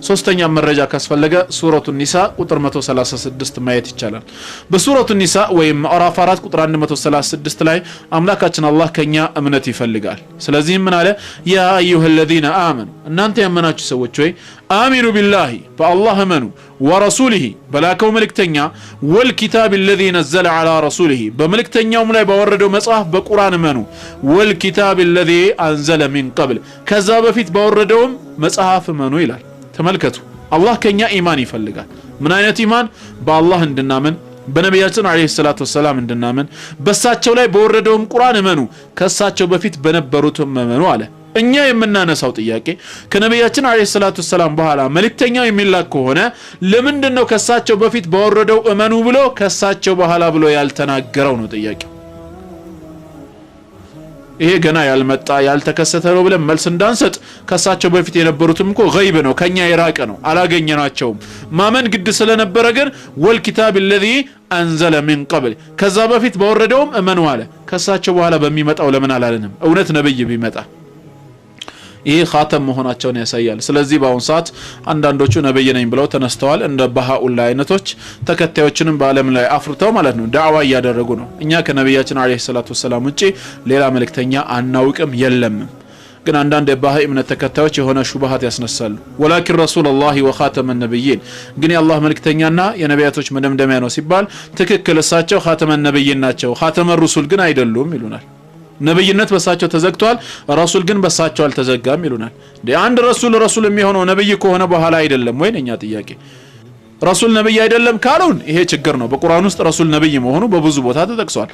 ሶስተኛ መረጃ ካስፈለገ ሱረቱ ኒሳ ቁጥር 136 ማየት ይቻላል። በሱረቱ ኒሳ ወይም ምዕራፍ 4 ቁጥር 136 ላይ አምላካችን አላህ ከኛ እምነት ይፈልጋል። ስለዚህ ምን አለ? ያ አዩሀለዚነ አመኑ እናንተ ያመናችሁ ሰዎች ሆይ አሚኑ ቢላሂ በአላህ እመኑ፣ ወረሱሊሂ በላከው መልእክተኛ፣ ወልኪታብ الذي نزل على رسوله በመልእክተኛውም ላይ ባወረደው መጽሐፍ በቁርአን እመኑ፣ ወልኪታብ الذي انزل من قبل ከዛ በፊት ባወረደውም መጽሐፍ እመኑ ይላል። ተመልከቱ አላህ ከኛ ኢማን ይፈልጋል። ምን አይነት ኢማን? በአላህ እንድናምን፣ በነብያችን አለይሂ ሰላቱ ወሰላም እንድናምን፣ በሳቸው ላይ በወረደውም ቁርአን እመኑ፣ ከሳቸው በፊት በነበሩትም እመኑ አለ። እኛ የምናነሳው ጥያቄ ከነብያችን አለይሂ ሰላቱ ወሰላም በኋላ መልእክተኛው የሚላክ ከሆነ ለምንድነው ከሳቸው በፊት በወረደው እመኑ ብሎ ከሳቸው በኋላ ብሎ ያልተናገረው ነው ጥያቄው። ይሄ ገና ያልመጣ ያልተከሰተ ነው ብለን መልስ እንዳንሰጥ ከሳቸው በፊት የነበሩትም እኮ ገይብ ነው ከኛ የራቀ ነው አላገኘናቸውም። ማመን ግድ ስለነበረ ግን ወልኪታብ الذي انزل من قبل ከዛ በፊት በወረደውም እመኑ አለ። ከሳቸው በኋላ በሚመጣው ለምን አላለንም? እውነት ነብይ ቢመጣ ይሄ ኻተም መሆናቸውን ያሳያል። ስለዚህ በአሁን ሰዓት አንዳንዶቹ ነብይ ነኝ ብለው ተነስተዋል። እንደ ባሃኡላ አይነቶች ተከታዮችንም በአለም ላይ አፍርተው ማለት ነው ዳዕዋ እያደረጉ ነው። እኛ ከነብያችን አለይሂ ሰላቱ ወሰላም ውጪ ሌላ መልእክተኛ አናውቅም የለም። ግን አንዳንድ የባሃኢ እምነት ተከታዮች የሆነ ሹብሃት ያስነሳሉ። ወላኪን ረሱላህ ወኻተመ ነብይን ግን የአላህ መልእክተኛና የነቢያቶች መደምደሚያ ነው ሲባል ትክክል እሳቸው ኻተመ ነብይን ናቸው፣ ኻተመ ሩሱል ግን አይደሉም ይሉናል። ነብይነት በሳቸው ተዘግቷል፣ ረሱል ግን በሳቸው አልተዘጋም ይሉናል። አንድ ረሱል የሚሆነው ነብይ ከሆነ በኋላ አይደለም ወይ? እኛ ጥያቄ ረሱል ነብይ አይደለም ካሉን ይሄ ችግር ነው። በቁርአን ውስጥ ረሱል ነብይ መሆኑ በብዙ ቦታ ተጠቅሷል።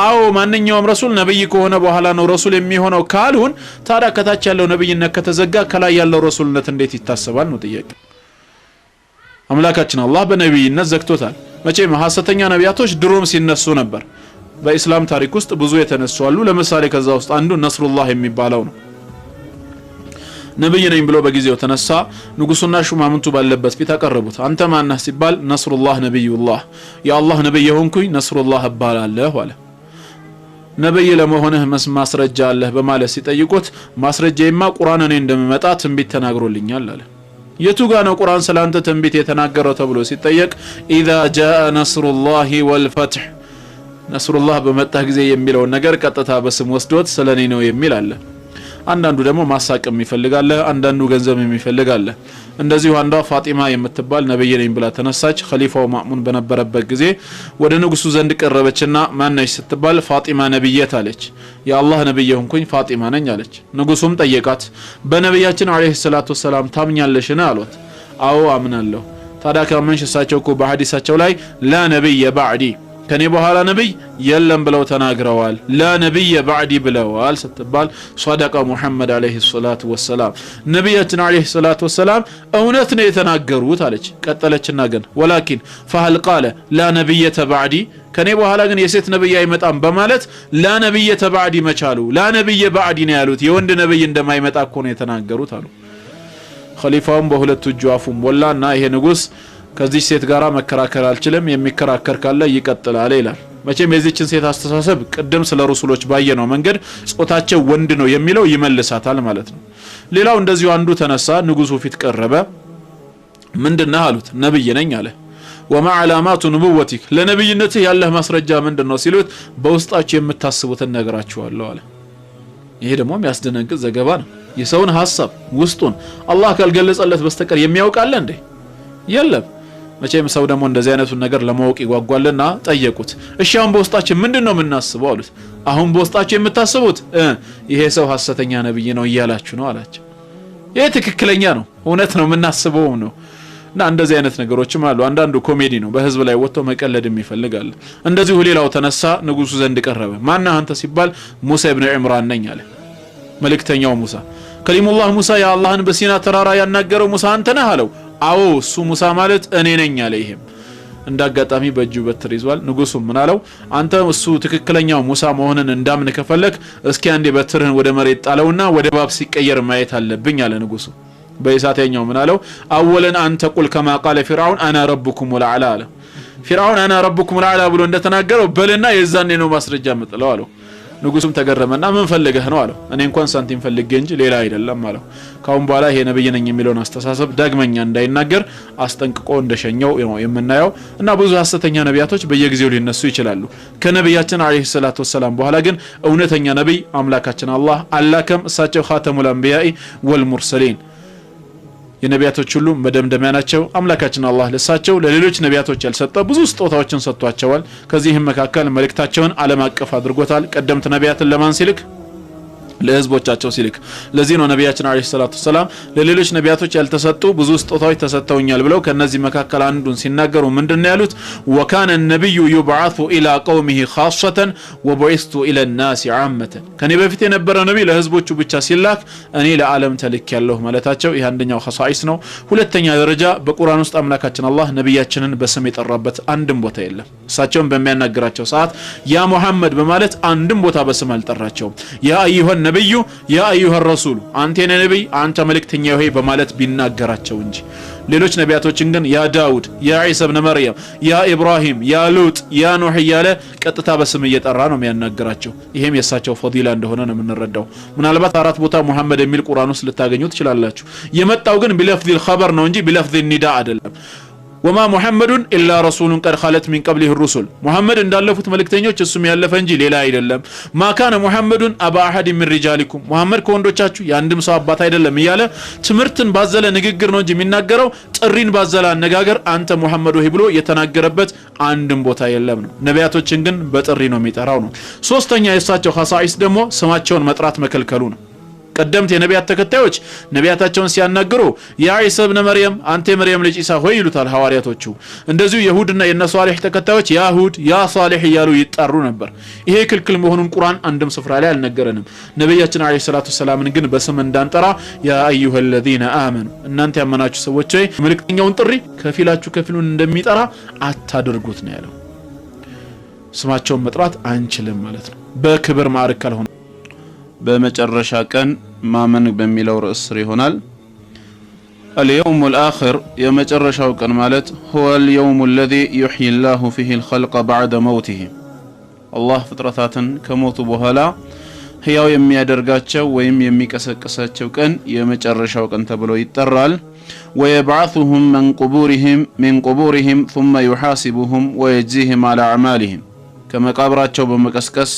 አዎ ማንኛውም ረሱል ነብይ ከሆነ በኋላ ነው ረሱል የሚሆነው ካሉን ታዲያ ከታች ያለው ነብይነት ከተዘጋ ከላይ ያለው ረሱልነት እንዴት ይታሰባል ነው ጥያቄ። አምላካችን አላህ በነብይነት ዘግቶታል። መቼም ሐሰተኛ ነቢያቶች ድሮም ሲነሱ ነበር። በእስላም ታሪክ ውስጥ ብዙ የተነሱ አሉ። ለምሳሌ ከዛ ውስጥ አንዱ ነስሩላህ የሚባለው ነው። ነብይ ነኝ ብሎ በጊዜው ተነሳ። ንጉሱና ሹማምንቱ ባለበት ፊት አቀረቡት። አንተ ማን ነህ ሲባል ነስሩላህ ነብዩላህ የአላህ ነብይ ሆንኩኝ ነስሩላህ እባላለሁ አለ። ነብይ ለመሆንህ ማስረጃ አለህ በማለት ሲጠይቁት ማስረጃዬማ ቁርአን እኔ እንደምመጣ ትንቢት ተናግሮልኛል አለ። የቱ ጋር ነው ቁርአን ስላንተ ትንቢት የተናገረው ተብሎ ሲጠየቅ ኢዛ ጃአ ነስሩላህ ወልፈትህ ነስሩላህ በመጣ ጊዜ የሚለው ነገር ቀጥታ በስም ወስዶት ስለኔ ነው የሚል አለ። አንዳንዱ ደግሞ ማሳቀም ይፈልጋል፣ አንዳንዱ ገንዘብ የሚፈልጋል። እንደዚሁ አንዷ ፋጢማ የምትባል ነብይ ነኝ ብላ ተነሳች። ኸሊፋው ማእሙን በነበረበት ጊዜ ወደ ንጉሱ ዘንድ ቀረበችና ማነሽ ስትባል ፋጢማ ነብይት አለች። የአላህ ነብይ ሆንኩኝ ፋጢማ ነኝ አለች። ንጉሱም ጠየቃት በነብያችን አለይሂ ሰላቱ ወሰላም ታምኛለሽና አሏት። አዎ አምናለሁ። ታዲያ ከመንሽ እሳቸው እኮ በሐዲሳቸው ላይ ላ ነብይ ባዕዲ ከኔ በኋላ ነብይ የለም ብለው ተናግረዋል። ላ ነብይ ባዕዲ ብለዋል ስትባል ሷደቀ ሙሐመድ አለይሂ ሰላቱ ወሰላም ነብያችን አለይሂ ሰላቱ ወሰላም እውነት ነው የተናገሩት አለች። ቀጠለችና ግን ወላኪን فهل قال لا نبي بعدي ከኔ በኋላ ግን የሴት ነብይ አይመጣም በማለት ላ ነብይ ተባዕዲ መቻሉ ላ ነብይ ባዕዲ ነው ያሉት። የወንድ ነብይ እንደማይመጣ እኮ ነው የተናገሩት አሉ። ኸሊፋውም በሁለት እጁ አፉን ሞላና ይሄ ንጉስ ከዚህ ሴት ጋራ መከራከር አልችልም፣ የሚከራከር ካለ ይቀጥላል ይላል። መቼም የዚህችን ሴት አስተሳሰብ ቅድም ስለ ረሱሎች ባየነው መንገድ ጾታቸው ወንድ ነው የሚለው ይመልሳታል ማለት ነው። ሌላው እንደዚሁ አንዱ ተነሳ፣ ንጉሱ ፊት ቀረበ። ምንድነው አሉት። ነብይ ነኝ አለ። ወማ ዓላማቱ ንቡወቲክ ለነብይነትህ ያለህ ማስረጃ ምንድነው ሲሉት በውስጣችሁ የምታስቡትን ነገራችኋለሁ አለ። ይሄ ደግሞ የሚያስደነግጥ ዘገባ ነው። የሰውን ሐሳብ ውስጡን አላህ ካልገለጸለት በስተቀር የሚያውቃል እንዴ? የለም። መቼም ሰው ደግሞ እንደዚህ አይነቱን ነገር ለማወቅ ይጓጓልና ጠየቁት። እሺ አሁን በውስጣችን ምንድነው የምናስበው አሉት። አሁን በውስጣችሁ የምታስቡት ይሄ ሰው ሐሰተኛ ነብይ ነው እያላችሁ ነው አላቸው። ይሄ ትክክለኛ ነው፣ እውነት ነው፣ የምናስበው ነው። እና እንደዚህ አይነት ነገሮችም አሉ። አንዳንዱ ኮሜዲ ነው፣ በህዝብ ላይ ወጥቶ መቀለድም ይፈልጋል። እንደዚሁ ሌላው ተነሳ፣ ንጉሱ ዘንድ ቀረበ። ማን አንተ ሲባል ሙሳ ኢብኑ ዒምራን ነኝ አለ። መልእክተኛው ሙሳ ከሊሙላህ ሙሳ የአላህን በሲና ተራራ ያናገረው ሙሳ አንተ ነህ አለው። አዎ እሱ ሙሳ ማለት እኔ ነኝ አለ። ይሄም እንዳጋጣሚ በእጁ በትር ይዟል። ንጉሱ ምን አለው? አንተ እሱ ትክክለኛው ሙሳ መሆንን እንዳምን ከፈለክ እስኪ አንዴ በትርህን ወደ መሬት ጣለውና ወደ እባብ ሲቀየር ማየት አለብኝ አለ ንጉሱ። በኢሳተኛው ምን አለው? አወለን አንተ ቁል ከማ ቃለ ፊርዓውን አና ረብኩም ወልአላ አለ። ፊርዓውን አና ረብኩም ወልአላ ብሎ እንደተናገረው በልና የዛኔ ነው ማስረጃ መጥለው አለው። ንጉሱም ተገረመና ምን ፈልገህ ነው አለው። እኔ እንኳን ሳንቲም ፈልጌ እንጂ ሌላ አይደለም አለው። ካሁን በኋላ ይሄ ነብይ ነኝ የሚለውን አስተሳሰብ ዳግመኛ እንዳይናገር አስጠንቅቆ እንደሸኘው ነው የምናየው። እና ብዙ ሐሰተኛ ነቢያቶች በየጊዜው ሊነሱ ይችላሉ። ከነብያችን አለይሂ ሰላቱ ወሰለም በኋላ ግን እውነተኛ ነብይ አምላካችን አላህ አላከም። እሳቸው ኻተሙል አንቢያኢ ወልሙርሰሊን የነቢያቶች ሁሉ መደምደሚያ ናቸው። አምላካችን አላህ ለሳቸው ለሌሎች ነቢያቶች ያልሰጠ ብዙ ስጦታዎችን ሰጥቷቸዋል። ከዚህም መካከል መልእክታቸውን ዓለም አቀፍ አድርጎታል። ቀደምት ነቢያትን ለማን ሲልክ? ለህዝቦቻቸው ሲልክ። ለዚህ ነው ነቢያችን አለይሂ ሰላቱ ወሰለም ለሌሎች ነቢያቶች ያልተሰጡ ብዙ ስጦታዎች ተሰጥተውኛል ብለው ከነዚህ መካከል አንዱን ሲናገሩ ምንድነው ያሉት? ወካነ ነብዩ ይብዓቱ ኢላ ቀውሚሂ ኻሰተን ወቡዒስቱ ኢላ الناس ዓመተ። ከኔ በፊት የነበረ ነብይ ለህዝቦቹ ብቻ ሲላክ እኔ ለዓለም ተልኬያለሁ ማለታቸው ይህ አንደኛው ኸሳኢስ ነው። ሁለተኛ ደረጃ በቁርአን ውስጥ አምላካችን አላህ ነብያችንን በስም የጠራበት አንድም ቦታ የለም። እሳቸውን በሚያናግራቸው ሰዓት ያ ሙሐመድ በማለት አንድም ቦታ በስም አልጠራቸውም። ያ አዩሃ ነብዩ ያ አዩሃ ረሱል አንተ ነብይ አንተ መልእክተኛ ሆይ በማለት ቢናገራቸው እንጂ ሌሎች ነቢያቶችን ግን ያ ዳውድ ያ ኢሳ ኢብኑ መርየም ያ ኢብራሂም ያ ሉጥ ያ ኑህ እያለ ቀጥታ በስም እየጠራ ነው የሚያናገራቸው። ይሄም የሳቸው ፈዲላ እንደሆነ ነው የምንረዳው። ምናልባት አራት ቦታ ሙሐመድ የሚል ቁርአን ውስጥ ልታገኙ ትችላላችሁ። የመጣው ግን ቢለፍዚል ኸበር ነው እንጂ ቢለፍዚል ኒዳ አይደለም። ወማ ሙሐመዱን ኢላ ረሱሉን ቀድ ኸለት ሚን ቀብሊሂ ሩሱል ሙሐመድ እንዳለፉት መልእክተኞች እሱም ያለፈ እንጂ ሌላ አይደለም። ማካነ ሙሐመዱን አባ አሐድ ሚን ሪጃሊኩም ሙሐመድ ከወንዶቻችሁ የአንድም ሰው አባት አይደለም እያለ ትምህርትን ባዘለ ንግግር ነው እንጂ የሚናገረው ጥሪን ባዘለ አነጋገር አንተ ሙሐመድ ሆይ ብሎ የተናገረበት አንድም ቦታ የለም ነው። ነቢያቶችን ግን በጥሪ ነው የሚጠራው ነው። ሶስተኛ የእሳቸው ኸሳኢስ ደግሞ ስማቸውን መጥራት መከልከሉ ነው። ቀደምት የነቢያት ተከታዮች ነቢያታቸውን ሲያናግሩ ያ ኢሳ ኢብኑ መርየም አንተ የመርየም ልጅ ኢሳ ሆይ ይሉታል ሐዋርያቶቹ። እንደዚሁ ይሁድና የነሷሊህ ተከታዮች ያ ሁድ ያ ሷሊህ እያሉ ይጣሩ ነበር። ይሄ ክልክል መሆኑን ቁርአን አንድም ስፍራ ላይ አልነገረንም። ነብያችን አለይሂ ሰላቱ ሰላምን ግን በስም እንዳንጠራ ያ አዩሃ الذين آمنوا እናንተ ያመናችሁ ሰዎች ሆይ መልእክተኛውን ጥሪ ከፊላችሁ ከፊሉን እንደሚጠራ አታድርጉት ነው ያለው። ስማቸውን መጥራት አንችልም ማለት ነው በክብር ማዕረግ ካልሆነ። በመጨረሻ ቀን ማመን በሚለው ርዕስ ይሆናል። اليوم الآخر የመጨረሻው ቀን ማለት هو اليوم الذي يحيي الله فيه الخلق بعد موته الله ፍጥረታትን ከሞቱ በኋላ ህያው የሚያደርጋቸው ወይም የሚቀሰቅሳቸው ቀን የመጨረሻው ቀን ተብሎ ይጠራል። ويبعثهم من قبورهم ثم يحاسبهم ويجزيهم على أعمالهم ከመቃብራቸው በመቀስቀስ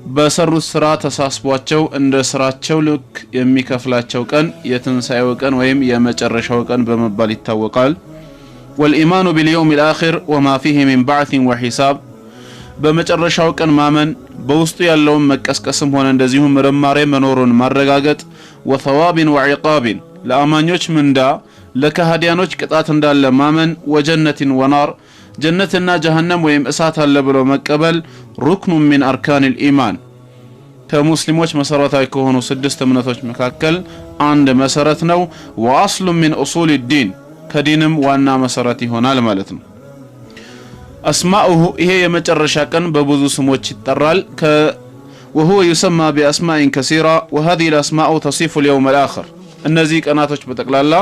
በሰሩት ስራ ተሳስቧቸው እንደ ስራቸው ልክ የሚከፍላቸው ቀን የትንሳኤው ቀን ወይም የመጨረሻው ቀን በመባል ይታወቃል። والإيمان باليوم الآخر وما فيه من بعث وحساب በመጨረሻው ቀን ማመን በውስጡ ያለውን መቀስቀስም ሆነ እንደዚሁም ምርማሬ መኖሩን ማረጋገጥ وثواب وعقاب ለአማኞች ምንዳ ለከሃዲያኖች ቅጣት እንዳለ ማመን وجنة ونار ጀነትና ጀሃነም ወይም እሳት አለ ብሎ መቀበል ሩክኑ ሚን አርካኒል ኢማን ከሙስሊሞች መሰረታዊ ከሆኑ 6 እምነቶች መካከል አንድ መሰረት ነው። ወአስሉ ሚን ኡሱል ዲን ከዲንም ዋና መሰረት ይሆናል ማለት ነው። አስማኡሁ ይሄ የመጨረሻ ቀን በብዙ ስሞች ይጠራል። وهو يسمى بأسماء كثيرة وهذه الأسماء تصف اليوم الآخر እነዚህ ቀናቶች በጠቅላላ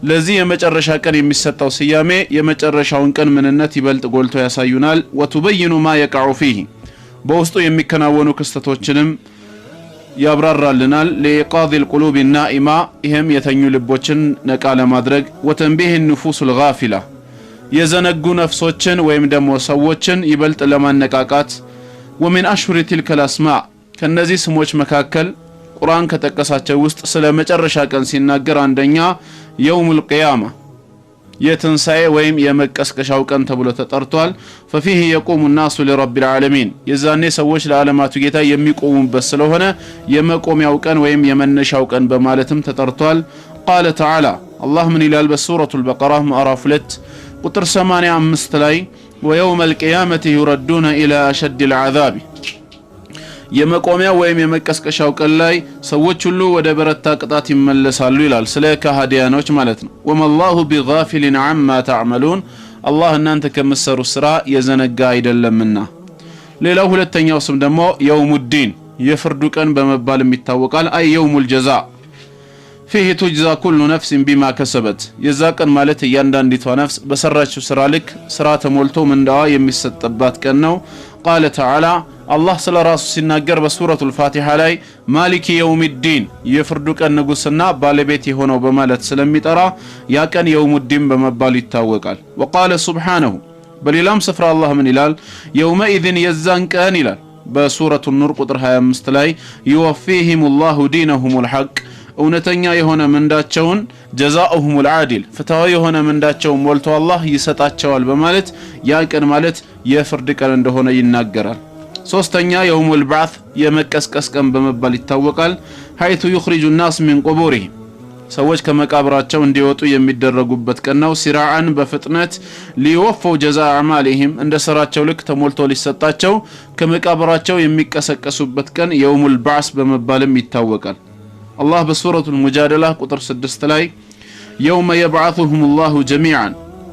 ለዚህ የመጨረሻ ቀን የሚሰጠው ስያሜ የመጨረሻውን ቀን ምንነት ይበልጥ ጎልቶ ያሳዩናል። وتبين ما يقع فيه በውስጡ የሚከናወኑ ክስተቶችንም ያብራራልናል። لإيقاظ القلوب النائمة ይሄም የተኙ ልቦችን ነቃ ለማድረግ وتنبيه النفوس الغافلة የዘነጉ ነፍሶችን ወይም ደግሞ ሰዎችን ይበልጥ ለማነቃቃት ومن أشهر تلك الأسماء ከነዚህ ስሞች መካከል ቁርአን ከጠቀሳቸው ውስጥ ስለ መጨረሻ ቀን ሲናገር አንደኛ የውሙል ቂያማ የትንሳኤ ወይም የመቀስቀሻው ቀን ተብሎ ተጠርቷል። ففيه يقوم الناس لرب العالمين የዛኔ ሰዎች ለዓለማቱ ጌታ የሚቆሙበት ስለሆነ የመቆሚያው ቀን ወይም የመነሻው ቀን በማለትም ተጠርቷል። قال تعالى الله من ይላል በሱረቱ البقرة ምዕራፍ 2 ቁጥር 85 ላይ ويوم القيامة يردون إلى أشد العذاب የመቆሚያ ወይም የመቀስቀሻው ቀን ላይ ሰዎች ሁሉ ወደ በረታ ቅጣት ይመለሳሉ ይላል ስለ ከሃዲያኖች ማለት ነው። ወመላሁ ቢጋፊሊን ዐማ ተዕመሉን አላህ እናንተ ከምትሰሩ ስራ የዘነጋ አይደለምና። ሌላው ሁለተኛው ስም ደግሞ የውሙዲን የፍርዱ ቀን በመባል ይታወቃል። አይ የውሙል ጀዛ فيه تجزى كل نفس بما كسبت የዛ ቀን ማለት እያንዳንዲቷ ነፍስ በሰራችው ስራ ልክ ስራ ተሞልቶ ምንዳዋ የሚሰጥባት ቀን ነው። قال تعالى الله ስለ ራሱ ሲናገር በሱረቱል ፋቲሃ ላይ ማሊክ የውሚዲን የፍርዱ ቀን ንጉስና ባለቤት የሆነው በማለት ስለሚጠራ ያ ቀን የውሙዲን በመባል ይታወቃል። وقال سبحانه በሌላም ስፍራ አላህ ምን ይላል يومئذ የዛን ቀን ይላል በሱረቱ ኑር ቁጥር 25 ላይ يوفيهم الله دينهم الحق እውነተኛ የሆነ ምንዳቸውን ጀዛኡሁሙል አዲል ፍትሃዊ የሆነ ምንዳቸውን ሞልቶ አላህ ይሰጣቸዋል በማለት ያ ቀን ማለት የፍርድ ቀን እንደሆነ ይናገራል። ሶስተኛ የውሙል ባዕት የመቀስቀስ ቀን በመባል ይታወቃል። ሐይቱ ይخرج الناس من قبورهم ሰዎች ከመቃብራቸው እንዲወጡ የሚደረጉበት ቀን ነው። ሲራዓን በፍጥነት ሊወፈው ጀዛ አዕማሊሂም እንደ ስራቸው ልክ ተሞልቶ ሊሰጣቸው ከመቃብራቸው የሚቀሰቀሱበት ቀን የውሙል ባዕስ በመባልም ይታወቃል። الله بسورة المجادلة قطر 6 ላይ يوم يبعثهم الله جميعا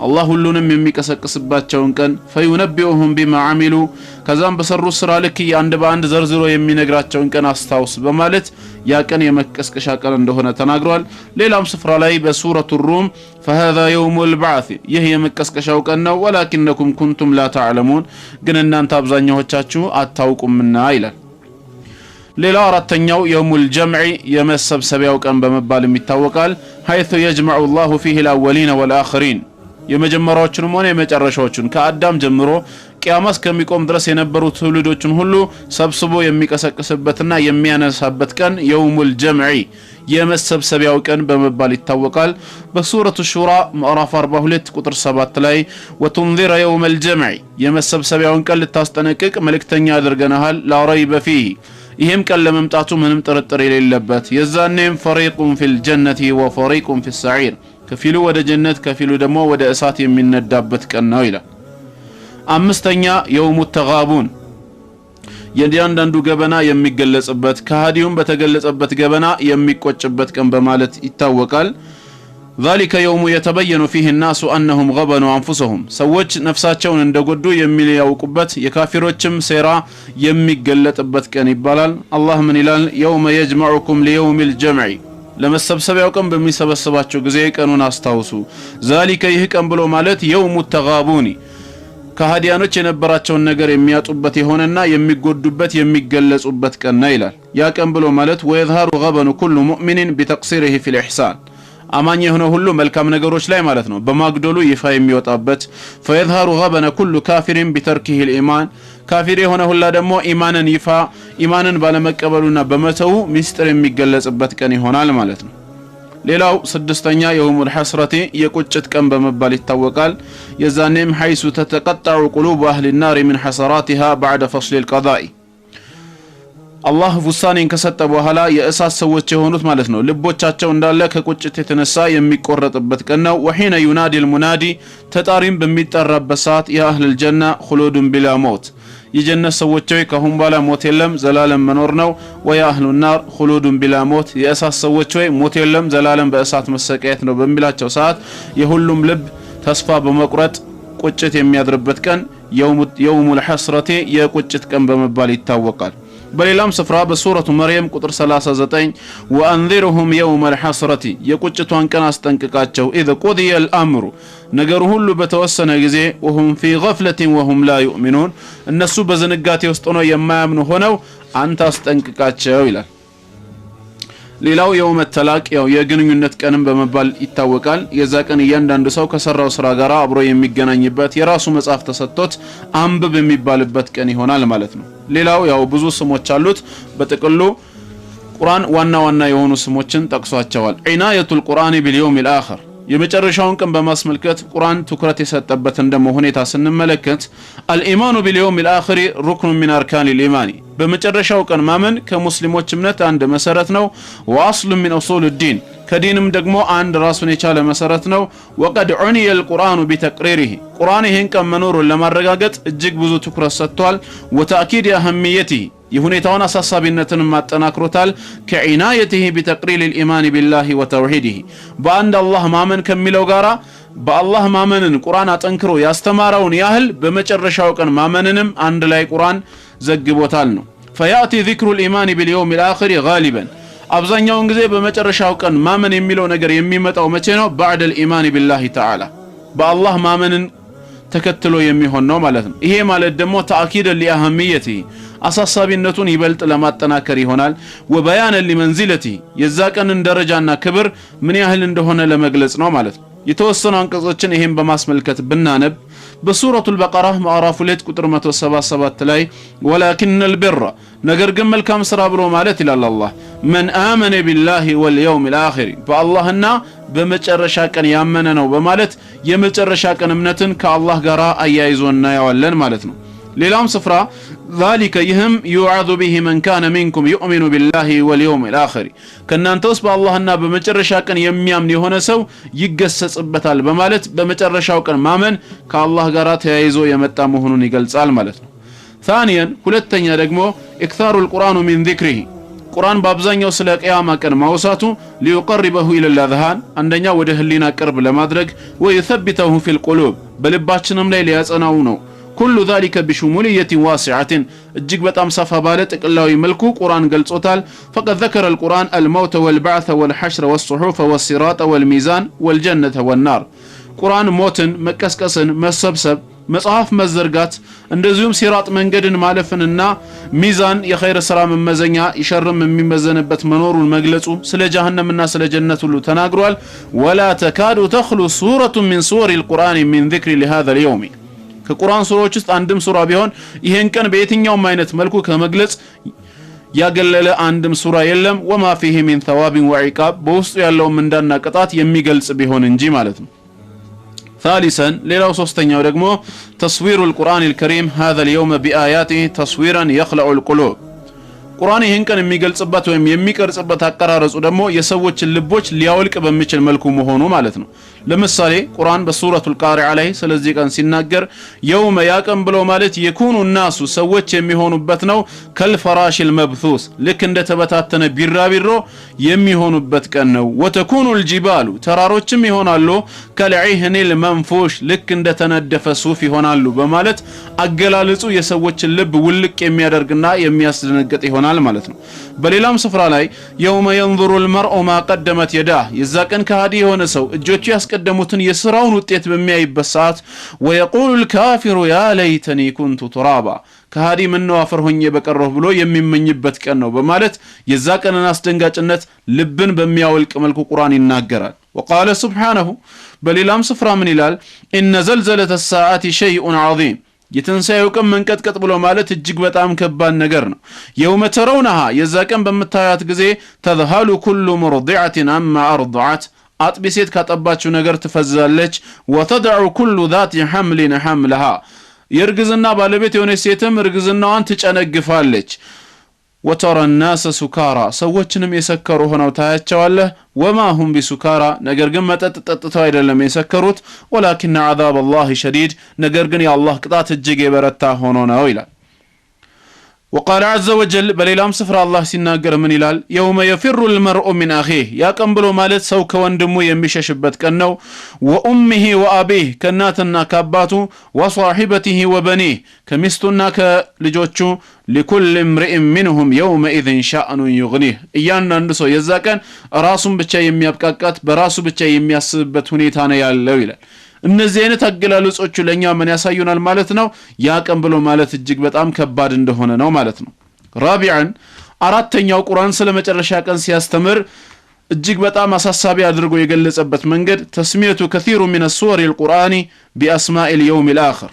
الله ሁሉንም የሚቀሰቅስባቸውን ቀን فينبئهم بما عملوا ከዛም በሰሩ ስራ ልክ አንድ በአንድ ዘርዝሮ የሚነግራቸውን ቀን አስታውስ በማለት ያ ቀን የመቀስቀሻ ቀን እንደሆነ ተናግሯል። ሌላም ስፍራ ላይ በሱረቱ ሩም فهذا يوم البعث ይህ የመቀስቀሻው ቀን ነው ولكنكم كنتم لا تعلمون ግን እናንተ አብዛኛዎቻችሁ አታውቁምና ይላል። ሌላው አራተኛው የውሙል ጀምዕ የመሰብሰቢያው ቀን በመባል ይታወቃል። حيث يجمع الله فيه الأولين والآخرين የመጀመሪያዎቹንም ሆነ የመጨረሻዎቹን ከአዳም ጀምሮ ቂያማ እስከሚቆም ድረስ የነበሩ ትውልዶችን ሁሉ ሰብስቦ የሚቀሰቅስበትና የሚያነሳበት ቀን የውሙል ጀምዕ የመሰብሰቢያው ቀን በመባል ይታወቃል። በሱረቱ ሹራ ምዕራፍ 42 ቁጥር 7 ላይ ወቱንዚረ የውመል ጀምዕ የመሰብሰቢያውን ቀን ልታስጠነቅቅ መልእክተኛ አድርገናል ላ ረይበ ፊህ ይሄም ቀን ለመምጣቱ ምንም ጥርጥር የሌለበት የዛኔም ፈሪቁን ፊል ጀነቲ ወፈሪቁን ፊስ ሰዒር ከፊሉ ወደ ጀነት ከፊሉ ደግሞ ወደ እሳት የሚነዳበት ቀን ነው ይላል። አምስተኛ የውሙ ተጋቡን የእያንዳንዱ ገበና የሚገለጽበት ከሃዲውን በተገለጸበት ገበና የሚቆጭበት ቀን በማለት ይታወቃል። ذلك يوم يتبين فيه الناس أنهم غبنوا أنفسهم ሰዎች ነፍሳቸውን እንደጎዱ የሚያውቁበት የካፊሮችም ሴራ የሚገለጥበት ቀን ይባላል። አላህ ምን ይላል يوم يجمعكم ليوم الجمع ለመሰብሰቢያው ቀን በሚሰበስባቸው ጊዜ ቀኑን አስታውሱ። ذلك ይህ ቀን ብሎ ማለት يوم التغابون ከሃዲያኖች የነበራቸውን ነገር የሚያጡበት የሆነና የሚጎዱበት የሚገለጹበት ቀን ነው ይላል። ያ ቀን ብሎ ማለት ويظهر غبن كل مؤمن بتقصيره في الإحسان አማኝ የሆነ ሁሉ መልካም ነገሮች ላይ ማለት ነው በማግደሉ ይፋ የሚወጣበት فيظهر غبن كل كافر بتركه الإيمان ካፊር የሆነ ሁላ ደግሞ ኢማንን ባለመቀበሉና በመተው ሚስጥር የሚገለጽበት ቀን ይሆናል ማለት ነው። ሌላው ስድስተኛ የውሙል ሐስረቲ የቁጭት ቀን በመባል ይታወቃል። የዛኔም حيث تتقطع قلوب أهل النار من حسراتها بعد فصل القضاء አላህ ውሳኔን ከሰጠ በኋላ የእሳት ሰዎች የሆኑት ማለት ነው ልቦቻቸው እንዳለ ከቁጭት የተነሳ የሚቆረጥበት ቀን ነው። وحين ينادي المنادي ተጣሪም በሚጠራበት ሰዓት ያ አህለል ጀና خلود بلا موت የጀነት ሰዎች ሆይ ከአሁን በኋላ ሞት የለም ዘላለም መኖር ነው። ወያ አህሉ النار خلود بلا موت የእሳት ሰዎች ሆይ ሞት የለም ዘላለም በእሳት መሰቃየት ነው በሚላቸው ሰዓት የሁሉም ልብ ተስፋ በመቁረጥ ቁጭት የሚያድርበት ቀን የውሙል ሐስረቲ የቁጭት ቀን በመባል ይታወቃል። በሌላም ስፍራ በሱረቱ መርየም ቁጥር 39 ወአንዚሩሁም የውመል ሐስረቲ የቁጭቷን ቀን አስጠንቅቃቸው إذ قضي الأمر ነገሩ ሁሉ በተወሰነ ጊዜ وهم في غفلة وهم لا يؤمنون እነሱ በዝንጋቴ ውስጥ ሆነው የማያምኑ ሆነው አንተ አስጠንቅቃቸው ይላል። ሌላው የውመ ተላቅ ያው የግንኙነት ቀንም በመባል ይታወቃል። የዛ ቀን እያንዳንዱ ሰው ከሰራው ስራ ጋር አብሮ የሚገናኝበት የራሱ መጽሐፍ ተሰጥቶት አንብብ የሚባልበት ቀን ይሆናል ማለት ነው። ሌላው ያው ብዙ ስሞች አሉት። በጥቅሉ ቁርአን ዋና የሆኑ ስሞችን ጠቅሷቸዋል። ዒናየቱል ቁርአን ቢልየውሚል አኺር የመጨረሻውን ቀን በማስመልከት ቁርአን ትኩረት የሰጠበት እንደመሆኑ ሁኔታ ስንመለከት አልኢማኑ ቢልየውም الآخر ركن من أركان الإيمان በመጨረሻው ቀን ማመን ከሙስሊሞች እምነት አንድ መሰረት ነው واصل من اصول الدين ከዲንም ደግሞ አንድ ራሱን የቻለ መሰረት ነው وقد عني القرآن بتقريره ቁርአን ይሄን ቀን መኖሩን ለማረጋገጥ እጅግ ብዙ ትኩረት ሰጥቷል وتأكيد أهميته የሁኔታውን አሳሳቢነትን ማጠናክሮታል ከዒናየته بتقرير الإيمان بالله وتوحيده በአንድ አላህ ማመን ከሚለው ጋራ በአላህ ማመንን ቁርአን አጠንክሮ ያስተማረውን ያህል በመጨረሻው ቀን ማመንንም አንድ ላይ ቁርአን ዘግቦታል ነው فيأتي ذكر الإيمان باليوم الآخر غالبا አብዛኛውን ጊዜ በመጨረሻው ቀን ማመን የሚለው ነገር የሚመጣው መቼ ነው بعد الإيمان بالله تعالى በአላህ ማመንን ተከትሎ የሚሆን ነው ማለት ነው ይሄ ማለት ደግሞ ተአኪድ ለአህሚየቲ አሳሳቢነቱን ይበልጥ ለማጠናከር ይሆናል ወበያነ ለመንዚለቲ የዛ ቀንን ደረጃና ክብር ምን ያህል እንደሆነ ለመግለጽ ነው ማለት ነው የተወሰኑ አንቀጾችን ይሄን በማስመልከት ብናነብ በሱረቱል በቀራ ማዕራፍ 2 ቁጥር 177 ላይ ወላኪን البر ነገር ግን መልካም ስራ ብሎ ማለት ይላል አላህ من آمن بالله واليوم الآخر በአላህና በመጨረሻ ቀን ያመነ ነው በማለት የመጨረሻ ቀን እምነትን ከአላህ ጋር አያይዞና ያዋለን ማለት ነው ሌላም ስፍራ ذلك يهم يعذ به من كان منكم يؤمن بالله واليوم الآخر ከናንተስ በአላህና በመጨረሻ ቀን የሚያምን የሆነ ሰው ይገሰጽበታል በማለት በመጨረሻው ቀን ማመን ከአላህ ጋር ተያይዞ የመጣ መሆኑን ይገልጻል ማለት ነው ثانيا ሁለተኛ ደግሞ اكثار القرآن من ذكره ቁርአን በአብዛኛው ስለ ቂያማ ቀን ማውሳቱ ሊقربه الى الاذهان አንደኛ ወደ ህሊና ቅርብ ለማድረግ ويثبته في القلوب በልባችንም ላይ ሊያጸናው ነው كل ذلك بشمولية واسعة እጅግ በጣም ሰፋ ባለ ጥቅላዊ መልኩ ቁርአን ገልጾታል فقد ذكر القرآن الموت والبعث والحشر والصحف والصراط والميزان والجنة والنار ቁርአን ሞትን መቀስቀስን መሰብሰብ መጽሐፍ መዘርጋት እንደዚሁም ሲራጥ መንገድን ማለፍንና ሚዛን የኸይር ስራ መመዘኛ ይሸርም የሚመዘንበት መኖሩን መግለጹ ስለ ጀሃነምና ስለ ጀነት ሁሉ ተናግሯል ولا تكاد تخلو سورة من سور القرآن من ذكر لهذا اليوم ከቁርአን ሱራዎች ውስጥ አንድም ሱራ ቢሆን ይሄን ቀን በየትኛውም አይነት መልኩ ከመግለጽ ያገለለ አንድም ሱራ የለም وما فيه من ثواب وعقاب በውስጡ ያለው ምንዳና ቅጣት የሚገልጽ ቢሆን እንጂ ማለት ነው ثالثا ሌላው ሶስተኛው ደግሞ تصوير القرآن الكريم هذا اليوم بآياته تصويرا يخلع القلوب ቁርአን ይሄን ቀን የሚገልጽበት ወይም የሚቀርጽበት አቀራረጹ ደግሞ የሰዎችን ልቦች ሊያወልቅ በሚችል መልኩ መሆኑ ማለት ነው ለምሳሌ ቁርአን በሱረቱል ቃሪዓ ላይ ስለዚህ ቀን ሲናገር የውመ ያቀም ብሎ ማለት የኩኑ الناس ሰዎች የሚሆኑበት ነው ከልፈራሽል መብثوث ልክ እንደ ተበታተነ ቢራቢሮ የሚሆኑበት ቀን ነው ወተኩኑ الجبال ተራሮችም ይሆናሉ ከልዒህኒል መንፉሽ ልክ እንደ ተነደፈ ሱፍ ይሆናሉ በማለት አገላለጹ የሰዎችን ልብ ውልቅ የሚያደርግና የሚያስደነግጥ ይሆናል ማለት ነው በሌላም ስፍራ ላይ የውመ ينظر المرء ما قدمت يداه የዛቀን ከሃዲ የሆነ ሰው እጆቹ ያስቀደሙትን የሥራውን ውጤት በሚያይበት ሰዓት ويقول الكافر يا ليتني كنت ترابا ከሃዲ ምነው አፈር ሆኜ በቀረሁ ብሎ የሚመኝበት ቀን ነው በማለት የዛቀንን አስደንጋጭነት ልብን በሚያወልቅ መልኩ ቁርአን ይናገራል وقال سبحانه በሌላም ስፍራ ምን ይላል ان زلزلة الساعة شيء عظيم የትንሳኤው ቀን መንቀጥቀጥ ብሎ ማለት እጅግ በጣም ከባድ ነገር ነው የውመ ተረውነሃ የዛቀን በመታያት ጊዜ ተذهل كل مرضعة عما أرضعت አጥቢ ሴት ካጠባችው ነገር ትፈዛለች وتدع كل ذات حمل حملها የርግዝና ባለቤት የሆነች ሴትም እርግዝናዋን ትጨነግፋለች وترى الناس سكارى ሰዎችንም የሰከሩ ሆነው ታያቸዋለህ وما هم بسكارى ነገር ግን መጠጥ ጠጥተው አይደለም የሰከሩት ولكن عذاب الله شديد ነገር ግን የአላህ ቅጣት እጅግ የበረታ ሆኖ ነው ይላል وقال عز وجل በሌላም ስፍራ አላህ ሲናገር ምን ይላል يوم يفر المرء من اخيه ያ ቀን ብሎ ማለት ሰው ከወንድሙ የሚሸሽበት ቀን ነው وامه وابيه ከናትና ከአባቱ وصاحبته وبنيه ከሚስቱና ከልጆቹ لكل امرئ منهم يومئذ شأن يغنيه እያንዳንዱ ሰው የዛ ቀን ራሱን ብቻ የሚያብቃቃት በራሱ ብቻ የሚያስብበት ሁኔታ ነው ያለው ይላል እነዚህ አይነት አገላለጾቹ ለኛ ምን ያሳዩናል ማለት ነው ያ ቀን ብሎ ማለት እጅግ በጣም ከባድ እንደሆነ ነው ማለት ነው ራቢዓን አራተኛው ቁርአን ስለ መጨረሻ ቀን ሲያስተምር እጅግ በጣም አሳሳቢ አድርጎ የገለጸበት መንገድ ተስሚየቱ كثير من السور القرآن بأسماء اليوم الآخر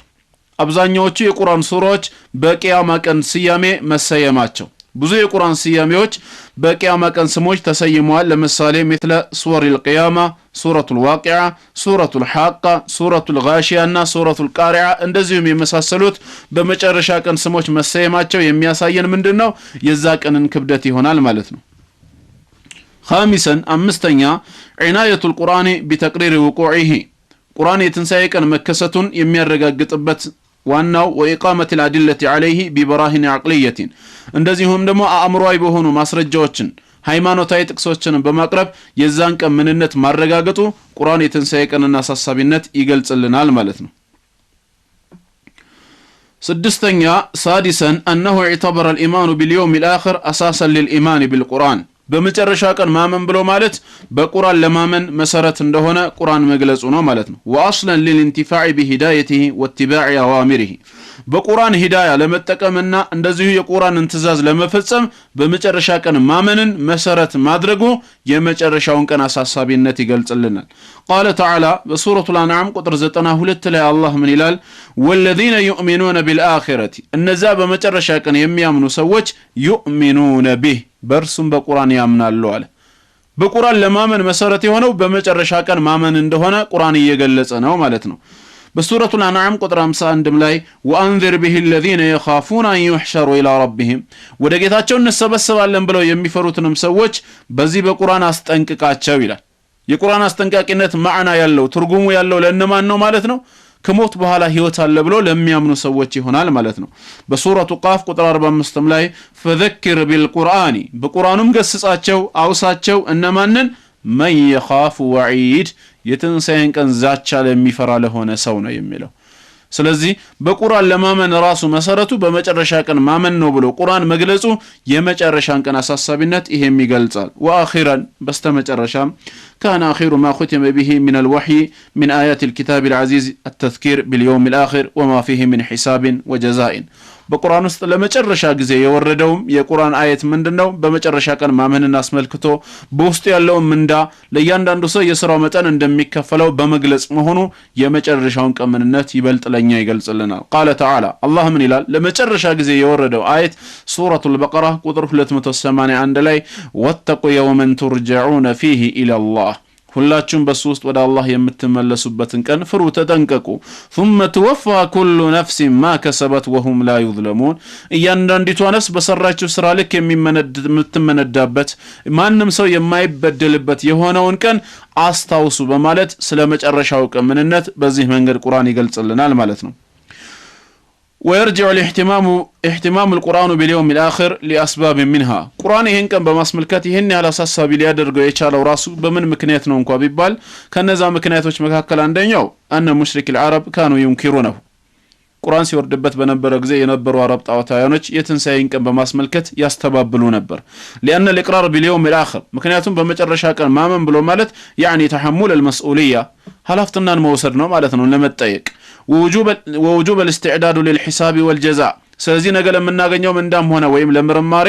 አብዛኛዎቹ የቁርአን ሱራዎች በቂያማ ቀን ስያሜ መሰየማቸው ብዙ የቁርአን ስያሜዎች በቂያማ ቀን ስሞች ተሰይመዋል። ለምሳሌ مثل سور القيامة سورة الواقعة سورة الحاقة سورة الغاشية እና سورة القارعة እንደዚሁም የመሳሰሉት በመጨረሻ ቀን ስሞች መሰየማቸው የሚያሳየን ምንድነው የዛ ቀንን ክብደት ይሆናል ማለት ነው። خامسا አምስተኛ عناية القرآن بتقرير وقوعه ቁርአን የትንሣኤ ቀን መከሰቱን የሚያረጋግጥበት ዋናው وإقامة الأدلة عليه ببراهين عقلية እንደዚሁም ደግሞ አእምሮአዊ በሆኑ ማስረጃዎችን ሃይማኖታዊ ጥቅሶችን በማቅረብ የዛን ቀን ምንነት ማረጋገጡ ቁርአን የትንሣኤ ቀንን አሳሳቢነት ይገልጽልናል ማለት ነው። ስድስተኛ ሳዲሰን أنه اعتبر الإيمان باليوم الآخر أساسا للإيمان بالقرآن በመጨረሻ ቀን ማመን ብሎ ማለት በቁርአን ለማመን መሰረት እንደሆነ ቁርአን መግለጹ ነው ማለት ነው። واصلا للانتفاع بهدايته واتباع اوامره በቁርአን ሂዳያ ለመጠቀምና እንደዚሁ የቁርአንን ትእዛዝ ለመፈጸም በመጨረሻ ቀን ማመንን መሰረት ማድረጉ የመጨረሻውን ቀን አሳሳቢነት ይገልጽልናል። قال تعالى በሱረቱ الانعام ቁጥር 92 ላይ አላህ ምን ይላል? والذين يؤمنون بالآخرة እነዛ በመጨረሻ ቀን የሚያምኑ ሰዎች يؤمنون به በርሱም በቁርአን ያምናሉ አለ። በቁርአን ለማመን መሰረት የሆነው በመጨረሻ ቀን ማመን እንደሆነ ቁርአን እየገለጸ ነው ማለት ነው። በሱረቱ الانعام ቁጥር 51 ላይ وانذر به الذين يخافون ان يحشروا الى ربهم ወደ ጌታቸው እንሰበሰባለን ብለው የሚፈሩትንም ሰዎች በዚህ በቁርአን አስጠንቅቃቸው ይላል። የቁርአን አስጠንቃቂነት ማዕና ያለው ትርጉሙ ያለው ለእነማን ነው ማለት ነው? ከሞት በኋላ ህይወት አለ ብሎ ለሚያምኑ ሰዎች ይሆናል ማለት ነው። በሱረቱ ቃፍ ቁጥር 45 ላይ فذكر بالقرآن በቁርአኑም ገስጻቸው አውሳቸው እነማንን من يخاف وعيد የትንሣኤን ቀን ዛቻ ለሚፈራ ለሆነ ሰው ነው የሚለው። ስለዚህ በቁርአን ለማመን ራሱ መሰረቱ በመጨረሻ ቀን ማመን ነው ብሎ ቁርአን መግለጹ የመጨረሻን ቀን አሳሳቢነት ይሄም ይገልጻል። واخيرا በስተመጨረሻም كان اخر ما ختم به من الوحي من آيات الكتاب العزيز التذكير باليوم الآخر وما فيه من حساب وجزاء በቁርአን ውስጥ ለመጨረሻ ጊዜ የወረደው የቁርአን አየት ምንድነው? በመጨረሻ ቀን ማመንን አስመልክቶ በውስጡ ያለው ምንዳ ለእያንዳንዱ ሰው የሥራው መጠን እንደሚከፈለው በመግለጽ መሆኑ የመጨረሻውን ቀን ምንነት ይበልጥ ለኛ ይገልጽልናል። قال تعالى الله ምን ይላል? ለመጨረሻ ጊዜ የወረደው አየት ሱረቱል በቀራ ቁጥር 281 ላይ واتقوا يوما ترجعون فيه إلى الله ሁላችሁም በሱ ውስጥ ወደ አላህ የምትመለሱበትን ቀን ፍሩ ተጠንቀቁ። ثم توفى كل نفس ما كسبت وهم لا يظلمون እያንዳንዲቷ ነፍስ በሰራችው ስራ ልክ የምትመነዳበት ማንንም ሰው የማይበደልበት የሆነውን ቀን አስታውሱ በማለት ስለመጨረሻው ቀን ምንነት በዚህ መንገድ ቁርአን ይገልጽልናል ማለት ነው። ويرجع الاهتمام القرآن باليوم الآخر لأسباب منها قرآن ይሄን ቀን በማስመልከት ይሄን ያህል አሳሳቢ ሊያደርገው የቻለው ራሱ በምን ምክንያት ነው እንኳን ቢባል ከነዛ ምክንያቶች መካከል አንደኛው أن مشرك العرب كانوا ينكرونه ቁርአን ሲወርድበት በነበረ ጊዜ የነበሩ አረብ ጣዖታውያኖች የትንሣኤን ቀን በማስመልከት ያስተባብሉ ነበር። لأن الإقرار باليوم الآخر ምክንያቱም በመጨረሻ ቀን ማመን ብሎ ማለት يعني تحمل المسؤولية ኃላፊነትን መውሰድ ነው ማለት ነው ለመጠየቅ ووجوب الاستعداد للحساب والجزاء ስለዚህ ነገ ለምናገኘው ምንዳም ሆነ ወይም ለምርማሬ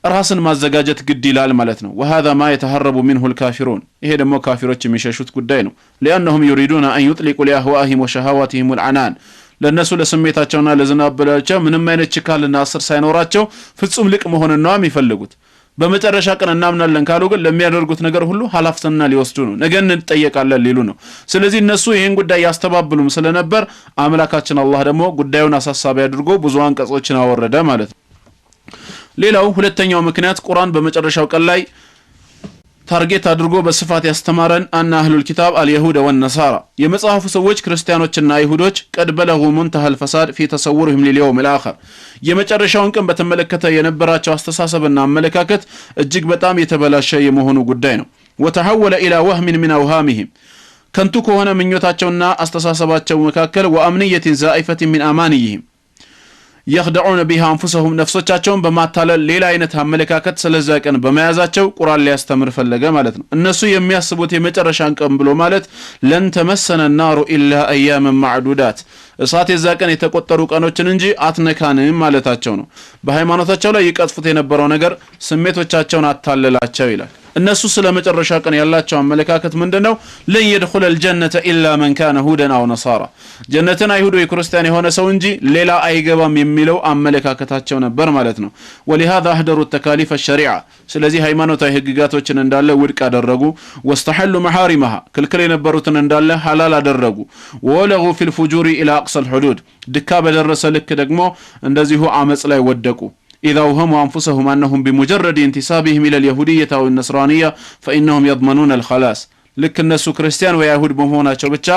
ራስን ማዘጋጀት ግድ ይላል ማለት ነው። وهذا ما يتهرب منه الكافرون ይሄ ደግሞ ካፊሮች የሚሸሹት ጉዳይ ነው። لأنهم يريدون أن يطلقوا لأهوائهم وشهواتهم العنان ለነሱ ለስሜታቸውና ለዝናብላቸው ምንም አይነት ችካልና አስር ሳይኖራቸው ፍጹም ልቅ መሆንን ነው የሚፈልጉት። በመጨረሻ ቀን እናምናለን ካሉ ግን ለሚያደርጉት ነገር ሁሉ ኃላፊነትና ሊወስዱ ነው፣ ነገ እንጠየቃለን ሊሉ ነው። ስለዚህ እነሱ ይሄን ጉዳይ ያስተባብሉም ስለነበር አምላካችን አላህ ደግሞ ጉዳዩን አሳሳቢ አድርጎ ብዙ አንቀጾችን አወረደ ማለት ነው። ሌላው ሁለተኛው ምክንያት ቁርአን በመጨረሻው ቀን ላይ ታርጌት አድርጎ በስፋት ያስተማረን አና አህሉል ኪታብ አልይሁድ ወነሳራ የመጽሐፉ ሰዎች ክርስቲያኖችና አይሁዶች ቀድ በለጉ ሙንተሃል ፈሳድ في تصورهم لليوم الآخر የመጨረሻውን ቀን በተመለከተ የነበራቸው አስተሳሰብና አመለካከት እጅግ በጣም የተበላሸ የመሆኑ ጉዳይ ነው። وتحول الى وهم من اوهامهم ከንቱ ከሆነ ምኞታቸውና አስተሳሰባቸው መካከል وامنيه زائفه من امانيهم يخدعون بها انفسهم ነፍሶቻቸውን በማታለል ሌላ አይነት አመለካከት ስለዛ ቀን በመያዛቸው ቁርአን ሊያስተምር ፈለገ ማለት ነው። እነሱ የሚያስቡት የመጨረሻን ቀን ብሎ ማለት ለን ተመሰነ النار الا اياما معدودات እሳት የዛ ቀን የተቆጠሩ ቀኖችን እንጂ አትነካንም ማለታቸው ነው። በሃይማኖታቸው ላይ ይቀጥፉት የነበረው ነገር ስሜቶቻቸውን አታለላቸው ይላል። እነሱ ስለ መጨረሻ ቀን ያላቸው አመለካከት ምንድነው? ለን يدخل الجنة الا من كان هودا او نصارى ጀነትን አይሁድ ወይ ክርስቲያን የሆነ ሰው እንጂ ሌላ አይገባም የሚለው አመለካከታቸው ነበር ማለት ነው። ولهذا احضروا التكاليف الشريعه ስለዚህ ሃይማኖታዊ ህግጋቶችን እንዳለ ውድቅ አደረጉ። واستحلوا محارمها ክልክል የነበሩትን እንዳለ ሐላል አደረጉ። وولغوا في الفجور الى اقصى الحدود ድካ በደረሰ ልክ ደግሞ እንደዚሁ አመጽ ላይ ወደቁ። إذا وهموا أنفسهم أنهم بمجرد انتسابهم إلى اليهودية أو النصرانية فإنهم يضمنون الخلاص ልክ እነሱ ክርስቲያን ወይ አይሁድ በመሆናቸው ብቻ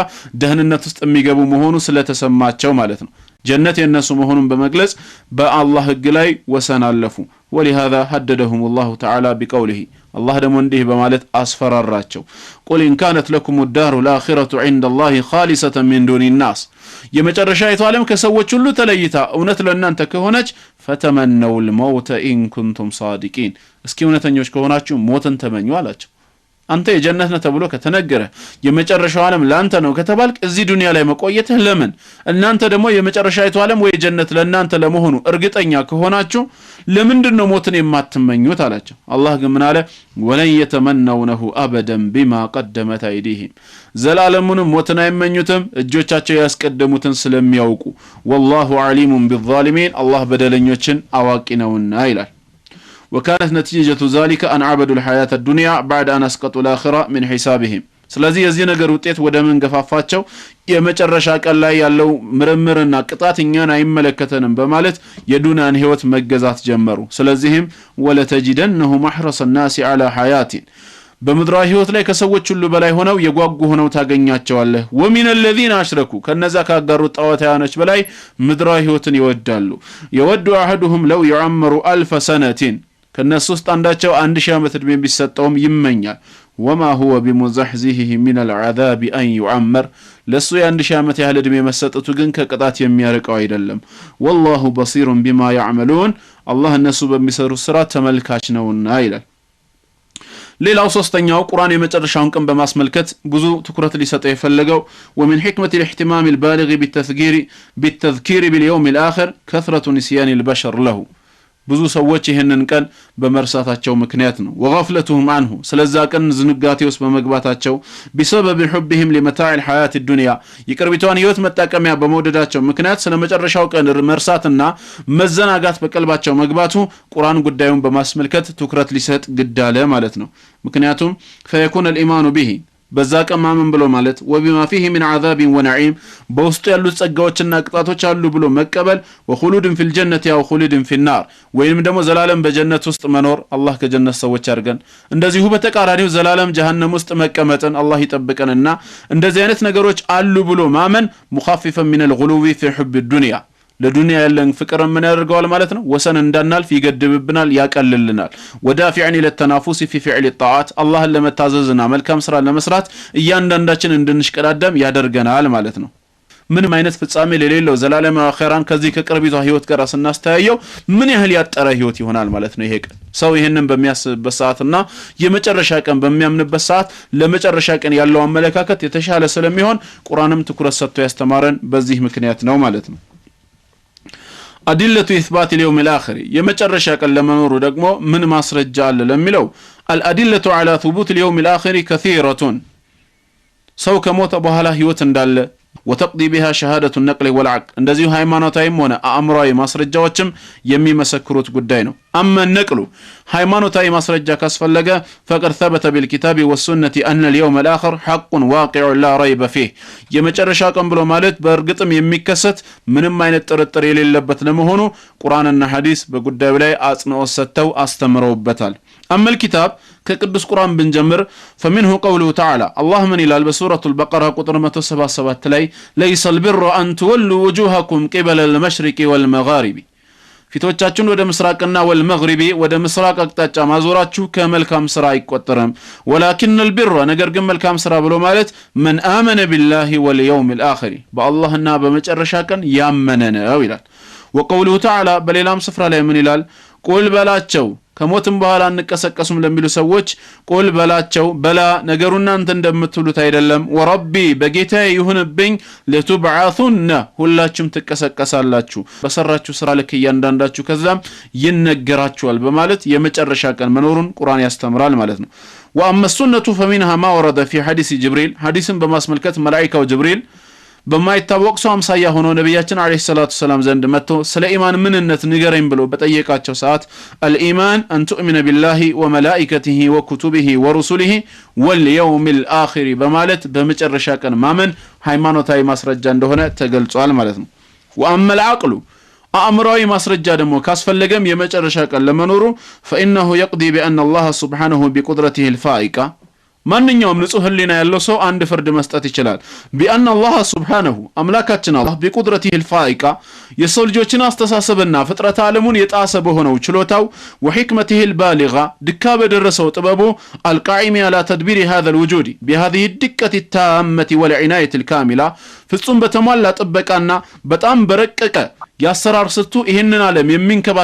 ደህንነት ውስጥ የሚገቡ መሆኑ ስለተሰማቸው ማለት ነው። ጀነት የነሱ መሆኑን በመግለጽ በአላህ ህግ ላይ ወሰን አለፉ። ولهذا هددهم الله تعالى بقوله الله ደግሞ እንዲህ በማለት አስፈራራቸው። قل إن كانت لكم الدار الآخرة عند الله خالصة من دون الناس የመጨረሻይቱ ዓለም ከሰዎች ሁሉ ተለይታ እውነት ለእናንተ ከሆነች فتمنوا الموت إن كنتم صادقين እስኪ እውነተኞች ከሆናችሁ ሞትን ተመኙ አላቸው። አንተ የጀነት ነህ ተብሎ ከተነገረ የመጨረሻው ዓለም ላንተ ነው ከተባልክ እዚህ ዱንያ ላይ መቆየትህ ለምን? እናንተ ደግሞ የመጨረሻይቱ ዓለም ወይ ጀነት ለእናንተ ለመሆኑ እርግጠኛ ከሆናችሁ ለምንድን ነው ሞትን የማትመኙት አላቸው። አላህ ግን ምን አለ? ወለን የተመነውነሁ አበደን ቢማ ቀደመት አይዲሂም ዘላለሙንም ሞትን አይመኙትም እጆቻቸው ያስቀደሙትን ስለሚያውቁ ወላሁ ዓሊሙን ቢዛሊሚን አላህ በደለኞችን አዋቂ ነውና ይላል። وكانت نتيجة ذلك أن عبدوا الحياة الدنيا بعد أن أسقطوا الآخرة من حسابهم ስለዚህ የዚህ ነገር ውጤት ወደ ምን ገፋፋቸው? የመጨረሻ ቀን ላይ ያለው ምርምርና ቅጣት እኛን አይመለከተንም በማለት የዱንያን ህይወት መገዛት ጀመሩ። ስለዚህም ወለተጂደነሁም አሕረሰ الناس على حياة በምድራዊ ህይወት ላይ ከሰዎች ሁሉ በላይ ሆነው የጓጉ ሆነው ታገኛቸዋለህ። ومن الذين اشركوا ከነዛ ካጋሩ ጣዖታውያኖች በላይ ምድራዊ ህይወትን ይወዳሉ። يود احدهم لو يعمر 1000 سنة ከነሱ ውስጥ አንዳቸው 1000 ዓመት እድሜ ቢሰጠውም ይመኛል። وما هو بمزحزحه من العذاب أن يعمر ለሱ የ1000 ዓመት ያህል እድሜ መሰጠቱ ግን ከቅጣት የሚያርቀው አይደለም። والله بصير بما يعملون አላህ እነሱ በሚሰሩት ስራ ተመልካች ነውና ይላል። ሌላው ሶስተኛው ቁርአን የመጨረሻውን ቀን በማስመልከት ብዙ ትኩረት ሊሰጠው የፈለገው ومن حكمة الاهتمام البالغ بالتذكير باليوم الآخر كثرة نسيان البشر له ብዙ ሰዎች ይሄንን ቀን በመርሳታቸው ምክንያት ነው። وغفلتهم عنه ስለዛ ቀን ዝንጋቴ ውስጥ በመግባታቸው بسبب حبهم لمتاع الحياة الدنيا የቅርቢቷን ህይወት መጣቀሚያ በመውደዳቸው ምክንያት ስለመጨረሻው ቀን መርሳትና መዘናጋት በቀልባቸው መግባቱ ቁርአን ጉዳዩን በማስመልከት ትኩረት ሊሰጥ ግድ አለ ማለት ነው። ምክንያቱም فيكون الإيمان به በዛ ቀን ማመን ብሎ ማለት وبما فيه من عذاب ونعيم በውስጡ ያሉት ጸጋዎችና ቅጣቶች አሉ ብሎ መቀበል وخلود في الجنة أو خلود في النار ወይንም ደግሞ ዘላለም በጀነት ውስጥ መኖር አላህ ከጀነት ሰዎች ያርገን። እንደዚሁ በተቃራኒው ዘላለም ጀሃነም ውስጥ መቀመጥን አላህ ይጠብቀንና እንደዚህ አይነት ነገሮች አሉ ብሎ ማመን مخففا من الغلو في حب الدنيا ለዱንያ ያለን ፍቅር ምን ያደርገዋል ማለት ነው? ወሰን እንዳናልፍ ይገድብብናል፣ ያቀልልናል። ወዳፊዕን ለተናፉስ في فعل الطاعات አላህን ለመታዘዝና መልካም ስራ ለመስራት እያንዳንዳችን እንድንሽቀዳደም ያደርገናል ማለት ነው። ምንም አይነት ፍጻሜ ለሌለው ዘላለማዊ አኺራን ከዚህ ከቅርቢቷ ህይወት ጋር ስናስተያየው ምን ያህል ያጠረ ህይወት ይሆናል ማለት ነው። ይሄ ቀን ሰው ይሄንን በሚያስብበት ሰዓትና የመጨረሻ ቀን በሚያምንበት ሰዓት ለመጨረሻ ቀን ያለው አመለካከት የተሻለ ስለሚሆን ቁርአንም ትኩረት ሰጥቶ ያስተማረን በዚህ ምክንያት ነው ማለት ነው። أدلة إثبات اليوم الآخر يمجرش أكل لمنور دقمو من مصرج جال لملو الأدلة على ثبوت اليوم الآخر كثيرة سوك موت بهلا هيوتن دال وتقضي بها شهادة النقل والعقل اندزيو ሃይማኖታዊም ሆነ አእምሮአዊ ማስረጃዎችም የሚመሰክሩት ጉዳይ ነው። أما النقل ሃይማኖታዊ ማስረጃ ካስፈለገ فقد ثبت بالكتاب والسنة أن اليوم الآخر حق واقع لا ريب فيه የመጨረሻ ቀን ብሎ ማለት በእርግጥም የሚከሰት ምንም አይነት ጥርጥር የሌለበት ለመሆኑ ቁርአንና ሐዲስ በጉዳዩ ላይ አጽንኦት ሰጥተው አስተምረውበታል። أما الكتاب كقدس قرآن بنجمر فمنه قوله تعالى الله من إلى بسورة البقرة قطر 177 لي ليس البر أن تولوا وجوهكم قبل المشرق والمغارب في توجهاتكم ወደ ምስራቅና والمغرب ወደ ምስራቅ አቅጣጫ ማዞራችሁ ከመልካም ስራ አይቆጠርም ولكن البر ነገር ግን መልካም ስራ ብሎ ማለት من آمن بالله واليوم الآخر በአላህና በመጨረሻ ቀን ያመነ ነው ይላል። وقوله تعالى በሌላም ስፍራ ላይ ምን ይላል? ቁል በላቸው ከሞትም በኋላ እንቀሰቀሱም ለሚሉ ሰዎች ቁል በላቸው በላ ነገሩ እናንተ እንደምትሉት አይደለም ወረቢ በጌታዬ ይሁንብኝ ለቱብዓቱነ ሁላችሁም ትቀሰቀሳላችሁ በሰራችሁ ስራ ልክ እያንዳንዳችሁ ከዛም ይነገራችኋል በማለት የመጨረሻ ቀን መኖሩን ቁርአን ያስተምራል ማለት ነው وأما السنة فمنها ما ورد في حديث جبريل حديث بمسملكة ملائكة وجبريل በማይታወቅ ሰው አምሳያ ሆኖ ነብያችን አለይሂ ሰላቱ ሰላም ዘንድ መጥቶ ስለ ኢማን ምንነት ንገረኝ ብሎ በጠየቃቸው ሰዓት الإيمان أن تؤمن بالله وملائكته وكتبه ورسله واليوم الآخر በማለት በመጨረሻ ቀን ማመን ሃይማኖታዊ ማስረጃ እንደሆነ ተገልጿል ማለት ነው وأما العقل አእምሮአዊ ማስረጃ ደግሞ ካስፈለገም የመጨረሻ ቀን ለመኖሩ فإنه يقضي بأن الله سبحانه بقدرته الفائقة ማንኛውም ንጹህ ህሊና ያለው ሰው አንድ ፍርድ መስጠት ይችላል بأن الله سبحانه አምላካችን አላህ بقدرته الفائقة የሰው ልጆችን አስተሳሰብና ፍጥረት ዓለሙን የጣሰ በሆነው ችሎታው وحكمته البالغة ድካ በደረሰው ጥበቡ القائم على تدبير هذا الوجود بهذه الدقة التامة والعناية الكاملة ፍጹም በተሟላ ጥበቃና በጣም በረቀቀ ያሰራር ስቱ ይሄንን ዓለም የሚንከባ